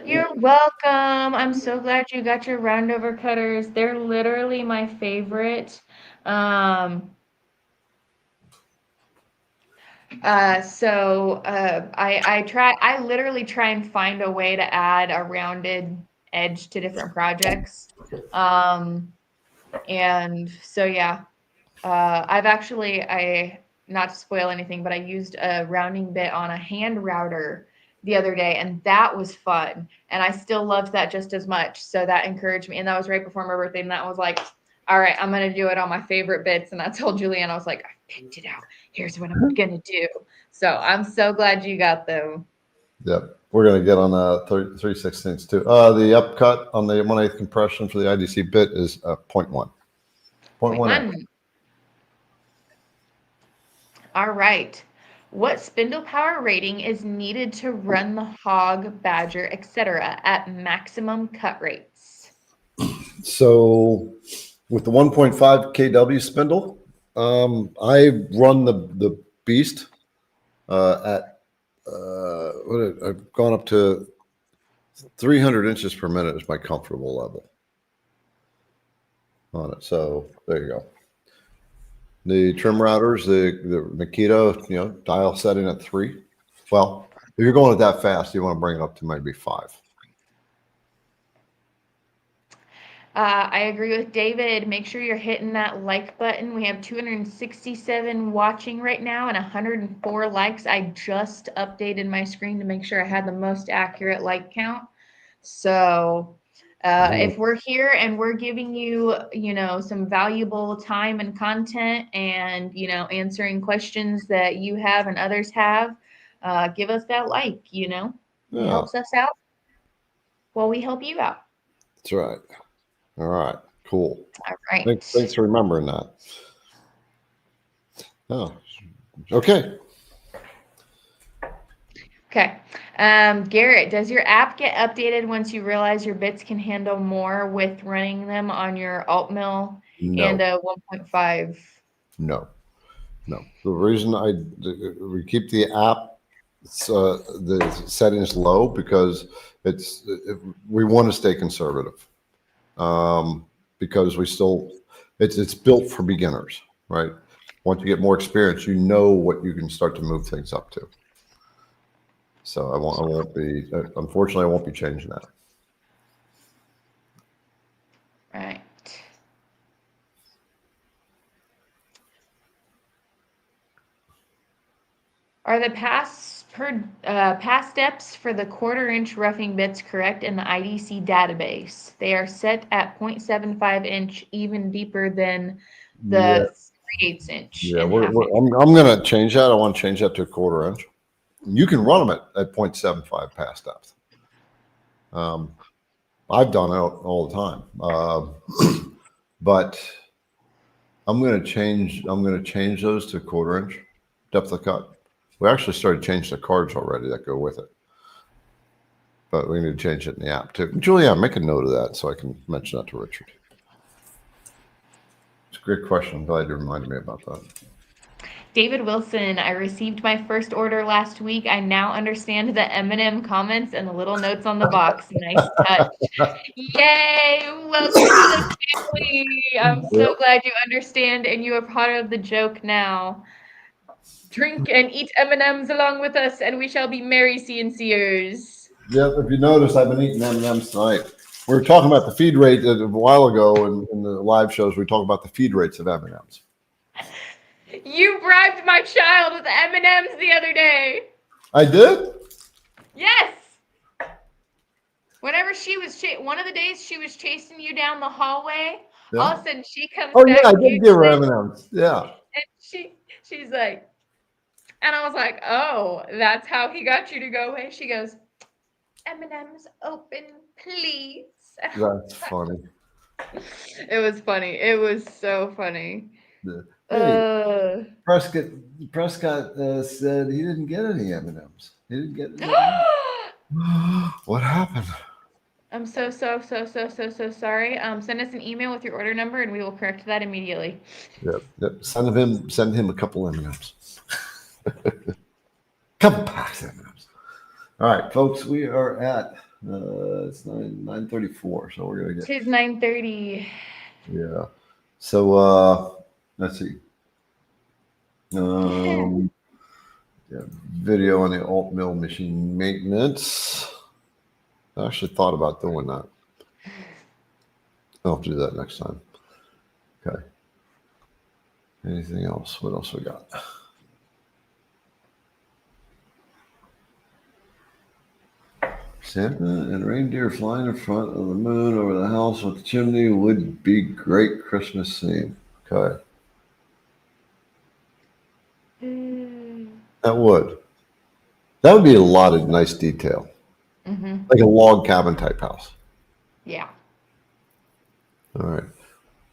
You're welcome. I'm so glad you got your roundover cutters. They're literally my favorite. I literally try and find a way to add a rounded edge to different projects. And so, yeah, not to spoil anything, but I used a rounding bit on a hand router the other day, and that was fun. And I still loved that just as much. So that encouraged me. And that was right before my birthday. And that was like, all right, I'm going to do it on my favorite bits. And I told Julianne, I was like, I picked it out. Here's what I'm going to do. So I'm so glad you got them. Yep. We're going to get on 3/16 too. The upcut on the 1/8 compression for the IDC bit is 0.1. 0.1. All right. What spindle power rating is needed to run the hog, badger, etc. at maximum cut rates? So with the 1.5 kW spindle, I run the beast at I've gone up to 300 inches per minute is my comfortable level on it. So there you go. The trim routers, the Makita, dial setting at 3. Well, if you're going it that fast, you want to bring it up to maybe 5. I agree with David. Make sure you're hitting that like button. We have 267 watching right now and 104 likes. I just updated my screen to make sure I had the most accurate like count. So if we're here and we're giving you, some valuable time and content and, answering questions that you have and others have, give us that like, It helps us out while we help you out. That's right. All right. Cool. All right. Thanks for remembering that. Oh, okay. Okay. Garrett, does your app get updated once you realize your bits can handle more with running them on your Altmill and a 1.5? No. The reason we keep the app the settings low because we want to stay conservative. Because it's built for beginners, right? Once you get more experience, you know what you can start to move things up to. So unfortunately, I won't be changing that. Right. Are the past steps for the 1/4-inch roughing bits correct in the IDC database? They are set at 0.75 inch, even deeper than the 3/8 inch. Yeah, I'm going to change that. I want to change that to a 1/4 inch. You can run them at 0.75 pass depth. I've done it all the time, but I'm going to change those to 1/4 inch depth of cut. We actually started changing the cards already that go with it, but we need to change it in the app too. Julianne, make a note of that so I can mention that to Richard. It's a great question. I'm glad you reminded me about that. David Wilson, I received my first order last week. I now understand the M&M comments and the little notes on the box. Nice touch. Yay! Welcome to the family. I'm so glad you understand and you are part of the joke now. Drink and eat M&Ms along with us, and we shall be merry CNC'ers. Yep, if you notice, I've been eating M&Ms tonight. We were talking about the feed rate a while ago in the live shows. We talked about the feed rates of M&Ms. You bribed my child with M&Ms the other day. I did? Yes. Whenever she was one of the days she was chasing you down the hallway, all of a sudden she comes back. Oh yeah, I did give her M&Ms. Yeah. And she's like, and I was like, oh, that's how he got you to go away. She goes, M&M's open, please. That's funny. It was funny. It was so funny. Yeah. Hey, Prescott said he didn't get any M&Ms. He didn't get any. What happened? I'm so sorry. Send us an email with your order number and we will correct that immediately. Yep. Send him a couple M&Ms. Couple packs of M&Ms. All right, folks, we are at It's 9:34, so we're gonna get. Tis 9:30. Yeah. So let's see. Yeah, video on the Altmill machine maintenance. I actually thought about doing that. I'll have to do that next time. Okay. Anything else? What else we got? Santa and reindeer flying in front of the moon over the house with the chimney would be great Christmas scene. Okay. That would. That would be a lot of nice detail. Mm-hmm. Like a log cabin type house. Yeah. All right.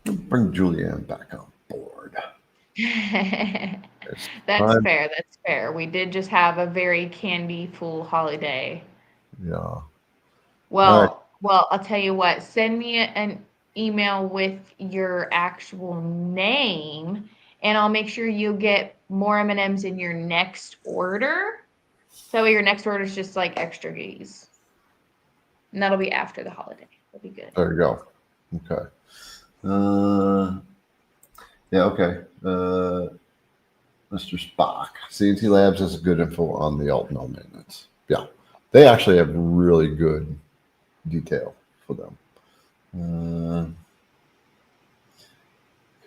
Bring Julianne back on board. That's fair. That's fair. We did just have a very candy-full holiday. Yeah. Well, I'll tell you what. Send me an email with your actual name, and I'll make sure you get more M&Ms in your next order. So your next order is just like extra goodies. And that'll be after the holiday. That'll be good. There you go. Okay. Yeah, okay. Mr. Spock. CNC Labs has good info on the Altmill maintenance. Yeah. They actually have really good detail for them.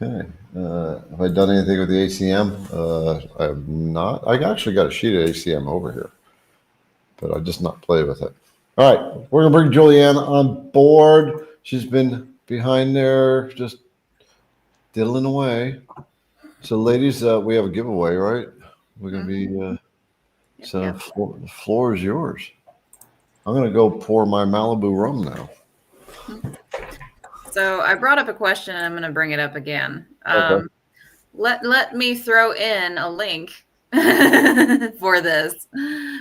Okay. Have I done anything with the ACM? I have not. I actually got a sheet of ACM over here, but I just not played with it. All right. We're going to bring Julianne on board. She's been behind there just diddling away. So, ladies, we have a giveaway, right? We're going to be, so the floor is yours. I'm going to go pour my Malibu rum now. So I brought up a question and I'm going to bring it up again. Okay. Let me throw in a link for this.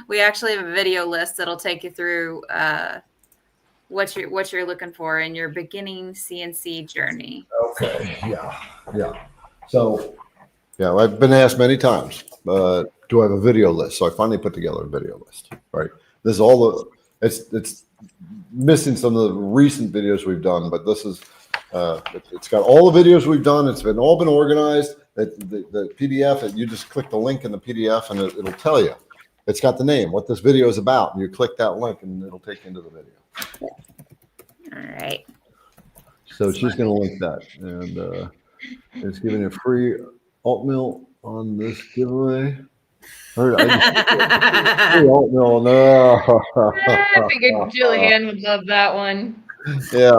We actually have a video list that'll take you through what you're looking for in your beginning CNC journey. Okay. Yeah. So, yeah, I've been asked many times, do I have a video list? So I finally put together a video list, right? This is all the, it's missing some of the recent videos we've done, but this is, it's got all the videos we've done. It's been all been organized. The PDF, you just click the link in the PDF and it'll tell you. It's got the name, what this video is about. And you click that link and it'll take you into the video. All right. So she's going to link that. And it's giving you a free Altmill on this giveaway. Altmill, no. I figured Julianne would love that one. Yeah.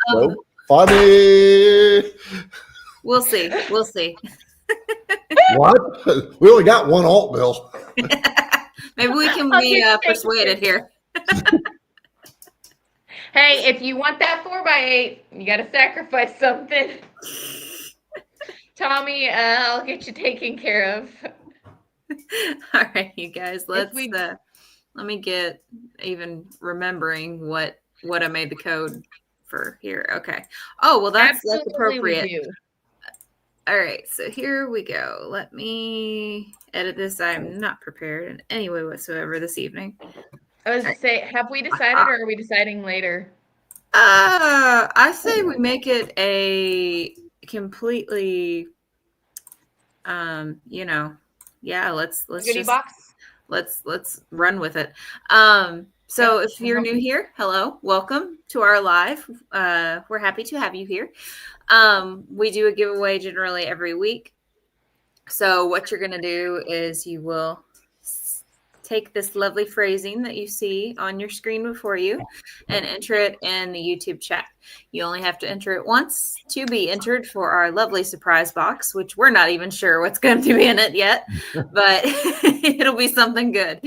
So funny. We'll see. What? We only got one Altmill. Maybe we can be persuaded here. Hey, if you want that 4x8, you got to sacrifice something. Tommy, I'll get you taken care of. All right, you guys, let me get even remembering what I made the code for here. Okay. Oh, well, that's appropriate. All right, so here we go. Let me edit this. I'm not prepared in any way whatsoever this evening. I was going to say, have we decided or are we deciding later? I say we make it a completely, let's Goodie just box? let's run with it. So if you're new here, hello, welcome to our live. We're happy to have you here. We do a giveaway generally every week. So what you're going to do is you will take this lovely phrasing that you see on your screen before you and enter it in the YouTube chat. You only have to enter it once to be entered for our lovely surprise box, which we're not even sure what's going to be in it yet, but it'll be something good.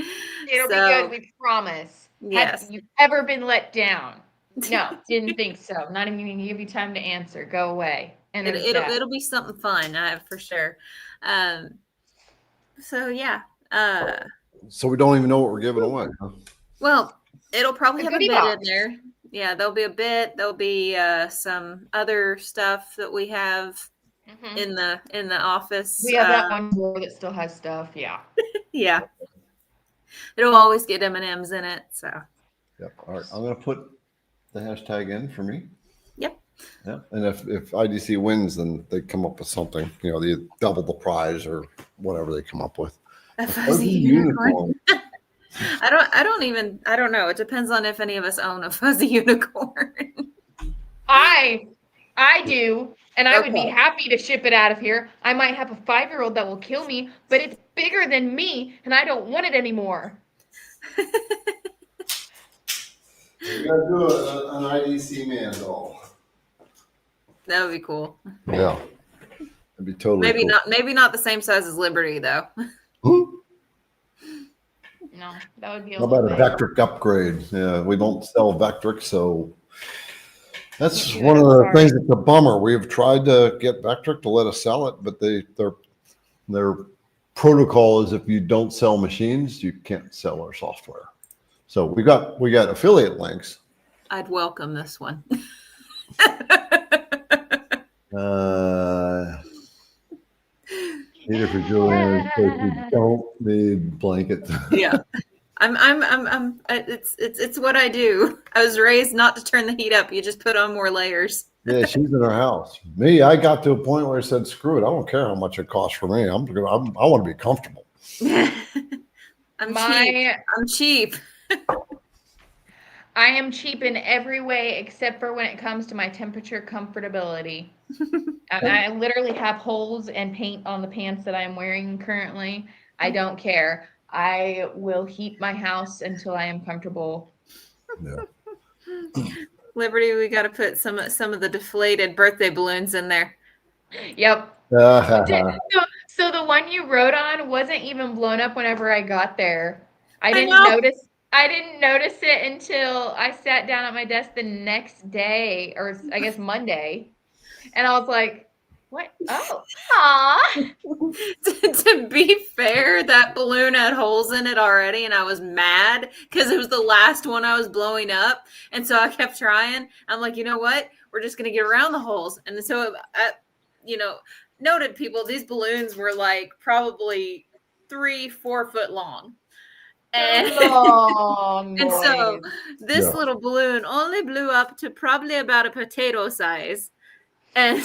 It'll be good, we promise. Yes. Have you ever been let down? No, didn't think so. Not even going to give you time to answer. Go away. And it'll be something fun, for sure. So yeah. So we don't even know what we're giving away. Huh? Well, it'll probably have a bit box in there. Yeah, there'll be a bit. There'll be some other stuff that we have in the office. We have that one drawer that still has stuff. Yeah. Yeah. It'll always get M&Ms in it. So. Yep. All right. I'm going to put the hashtag in for me. Yep. Yeah. And if IDC wins, then they come up with something, they double the prize or whatever they come up with. A fuzzy unicorn. I don't know. It depends on if any of us own a fuzzy unicorn. I do, and I would be happy to ship it out of here. I might have a 5-year-old that will kill me, but it's bigger than me, and I don't want it anymore. You gotta do an IDC man doll. That would be cool. Yeah. That'd be totally maybe cool. Maybe not the same size as Liberty though. No, that would be How about a Vectric upgrade? Yeah, we don't sell Vectric, so that's one of the things that's a bummer. We've tried to get Vectric to let us sell it, but their protocol is if you don't sell machines, you can't sell our software. So we got affiliate links. I'd welcome this one. Either for Julianne, we don't need blankets. Yeah, it's what I do. I was raised not to turn the heat up. You just put on more layers. Yeah, she's in her house. Me, I got to a point where I said, "Screw it! I don't care how much it costs for me. I want to be comfortable." I'm cheap. I am cheap in every way except for when it comes to my temperature comfortability. I literally have holes and paint on the pants that I'm wearing currently. I don't care. I will heat my house until I am comfortable. Yeah. Liberty, we got to put some of the deflated birthday balloons in there. Yep. So the one you wrote on wasn't even blown up whenever I got there. I didn't notice it until I sat down at my desk the next day, or I guess Monday, and I was like, "What? Oh, aw." To be fair, that balloon had holes in it already, and I was mad because it was the last one I was blowing up, and so I kept trying. I'm like, you know what? We're just gonna get around the holes, and so noted people, these balloons were like probably 3-4 foot long. And, and so this little balloon only blew up to probably about a potato size. And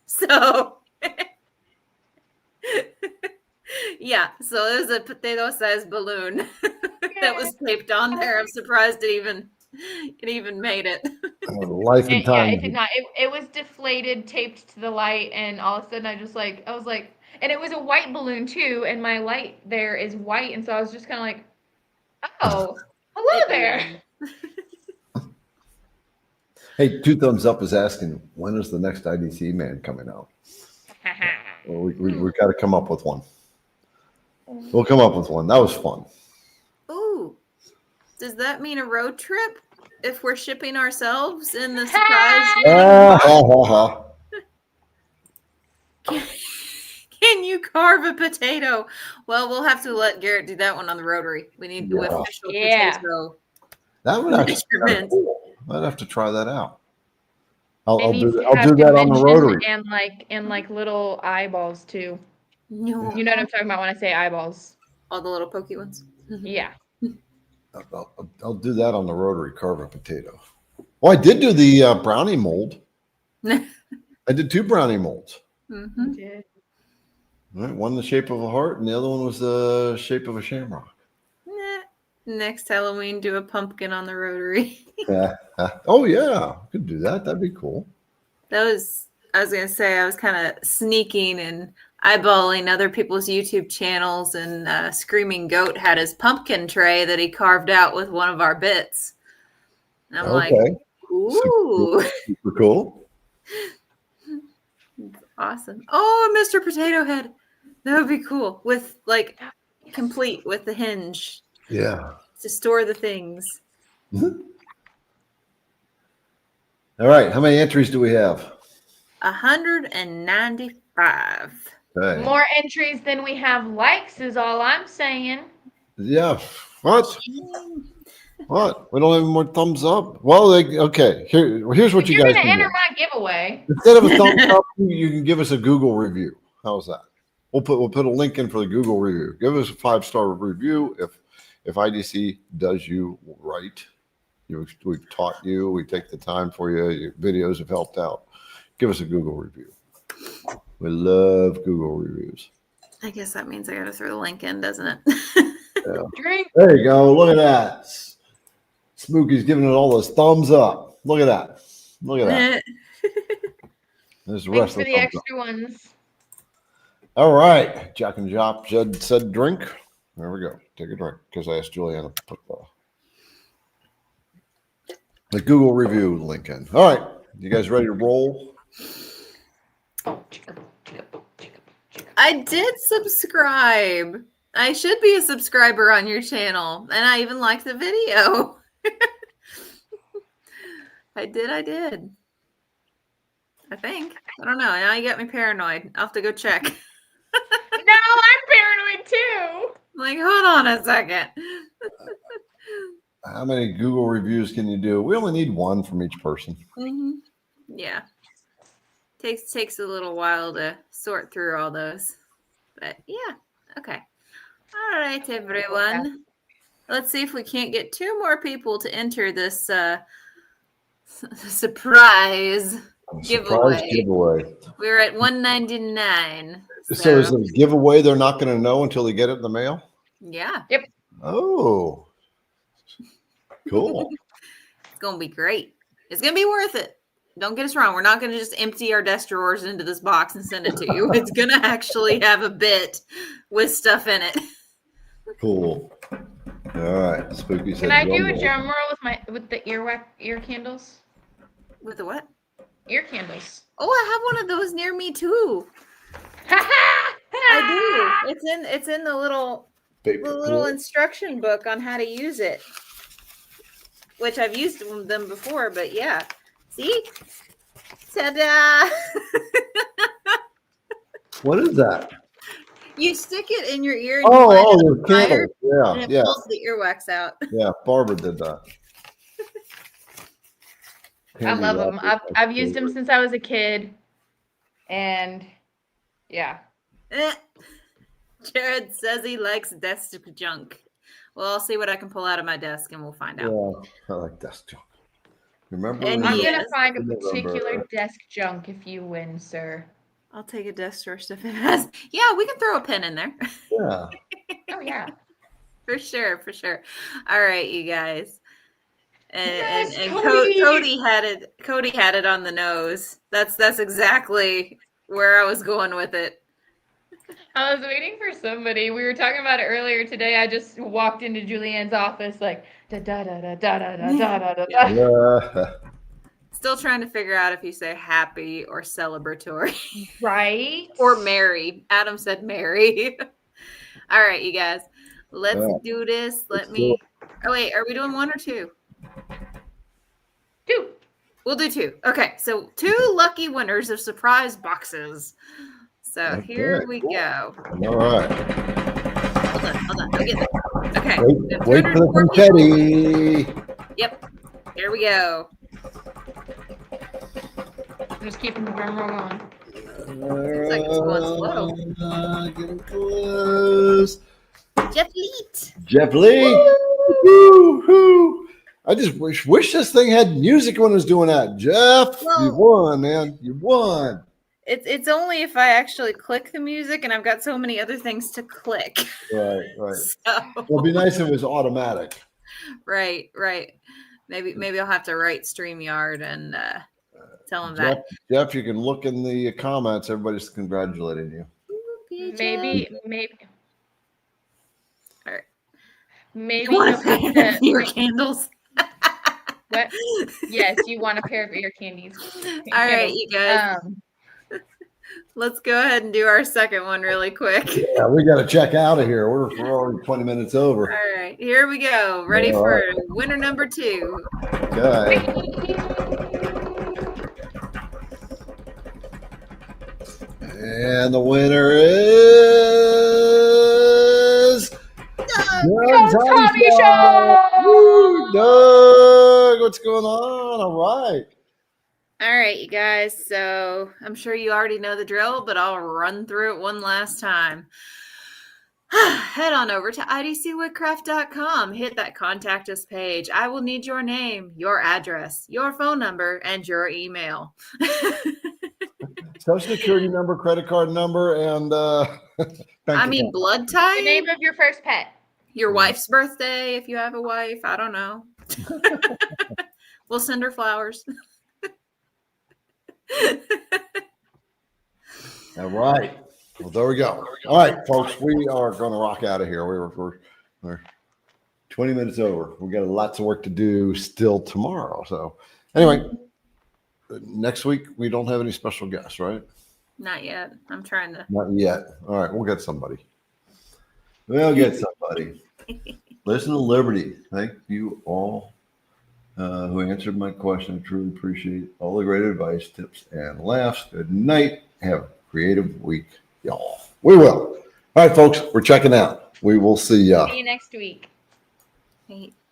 so, yeah, so it was a potato sized balloon that was taped on there. I'm surprised it even made it. Life and time. Yeah, it did not. It was deflated, taped to the light, and all of a sudden I was like, and it was a white balloon too, and my light there is white, and so I was just kind of like, oh, hello there. Hey, Two Thumbs Up is asking, when is the next IDC man coming out? Well, we got to come up with one. We'll come up with one. That was fun. Ooh, does that mean a road trip if we're shipping ourselves in the surprise? Can you carve a potato? Well, we'll have to let Garrett do that one on the Rotary. We need the official potato. That would actually cool. I'd have to try that out. I'll do that on the Rotary. And like little eyeballs too. No. You know what I'm talking about when I say eyeballs. All the little pokey ones. Yeah. I'll do that on the Rotary, carve a potato. Well, I did do the brownie mold. I did 2 brownie molds. Mm-hmm. Right, one the shape of a heart, and the other one was the shape of a shamrock. Next Halloween, do a pumpkin on the Rotary. Oh yeah, could do that. That'd be cool. I was gonna say, I was kind of sneaking and eyeballing other people's YouTube channels, and Screaming Goat had his pumpkin tray that he carved out with one of our bits. And I'm like, ooh, super cool. Awesome. Oh, Mr. Potato Head. That would be cool. With complete with the hinge. Yeah. To store the things. All right. How many entries do we have? 195. Okay. More entries than we have likes is all I'm saying. Yeah. What? What? We don't have more thumbs up? Well, okay. Here's what you guys can do. You're going to enter my giveaway. Instead of a thumbs up, you can give us a Google review. How's that? We'll put a link in for the Google review. Give us a 5-star review. if IDC does you right, we've taught you, we take the time for you, your videos have helped out, give us a Google review. We love Google reviews. I guess that means I got to throw the link in, doesn't it? Yeah. Drink. There you go. Look at that. Spooky's giving it all those thumbs up. Look at that. Look at that. There's the Thanks rest for of the the thumbs up. extra ones. All right. Jack and Jop said drink. There we go. Take a drink because I asked Julianne to put the Google review link in. All right. You guys ready to roll? I did subscribe. I should be a subscriber on your channel. And I even liked the video. I did. I think. I don't know. Now you got me paranoid. I'll have to go check. No, I'm paranoid too. Like, hold on a second. How many Google reviews can you do? We only need one from each person. Mm-hmm. Yeah. Takes a little while to sort through all those. But yeah. Okay. All right, everyone. Let's see if we can't get 2 more people to enter this surprise giveaway. We're at 199. So is it a giveaway they're not going to know until they get it in the mail? Yeah. Yep. Oh, cool. It's going to be great. It's going to be worth it. Don't get us wrong. We're not going to just empty our desk drawers into this box and send it to you. It's going to actually have a bit with stuff in it. Cool. All right. Spooky said. Can I do a drum roll with the ear candles? With the what? Ear candles. Oh, I have one of those near me too. I do. It's in the little instruction book on how to use it, which I've used them before. But yeah, see, ta-da! What is that? You stick it in your ear. And the candle. Yeah, and it pulls the earwax out. Yeah, Barbara did that. I love them. I've used them since I was a kid, and yeah. Jared says he likes desk junk. Well, I'll see what I can pull out of my desk, and we'll find out. Yeah, I like desk junk. Remember? And I'm yes. gonna find a particular desk junk if you win, sir. I'll take a desk drawer stuff it has. Yeah, we can throw a pen in there. Yeah. Oh yeah. For sure. All right, you guys. And Cody. Cody had it on the nose. That's exactly where I was going with it. I was waiting for somebody. We were talking about it earlier today. I just walked into Julianne's office like da da da da da da da da da da. Yeah. Still trying to figure out if you say happy or celebratory. Right? Or merry. Adam said merry. All right, you guys. Let's do this. Oh, wait. Are we doing 1 or 2? 2. We'll do 2. Okay. So 2 lucky winners of surprise boxes. So here we go. All right. Hold on. I'll get that. Okay. Wait for the confetti. Yep. Here we go. I'm just keeping the drum roll going. Looks like it's going slow. Getting close. Jeff Lee. Woo-hoo. I just wish this thing had music when it was doing that. Jeff, you won, man. You won. It's only if I actually click the music, and I've got so many other things to click. Right. So. Well, it'd be nice if it was automatic. Right. Maybe I'll have to write StreamYard and tell them that. Jeff, you can look in the comments. Everybody's congratulating you. Maybe. All right. Maybe you want to pay your candles. What? Yes, you want a pair of ear candies. All right, you guys. Let's go ahead and do our second one really quick. Yeah, we got to check out of here. We're already 20 minutes over. All right, here we go. Ready for winner number 2. Okay. And the winner is Tommy Show. Woo, Doug, what's going on? All right. All right, you guys. So I'm sure you already know the drill, but I'll run through it one last time. head on over to idcwoodcraft.com. Hit that contact us page. I will need your name, your address, your phone number, and your email. Social security number, credit card number, and bank account. Blood The type, name of your first pet. your wife's birthday, if you have a wife. I don't know. We'll send her flowers. All right. Well, there we go. All right, folks, we are going to rock out of here. We're 20 minutes over. We got lots of work to do still tomorrow. So anyway, next week we don't have any special guests, right? Not yet. I'm trying to. Not yet. All right, we'll get somebody. We'll get somebody. Listen to Liberty. Thank you all who answered my question. I truly appreciate all the great advice, tips, and laughs. Good night. Have a creative week, y'all. We will. All right, folks, we're checking out. We will see ya. See you next week. Hey.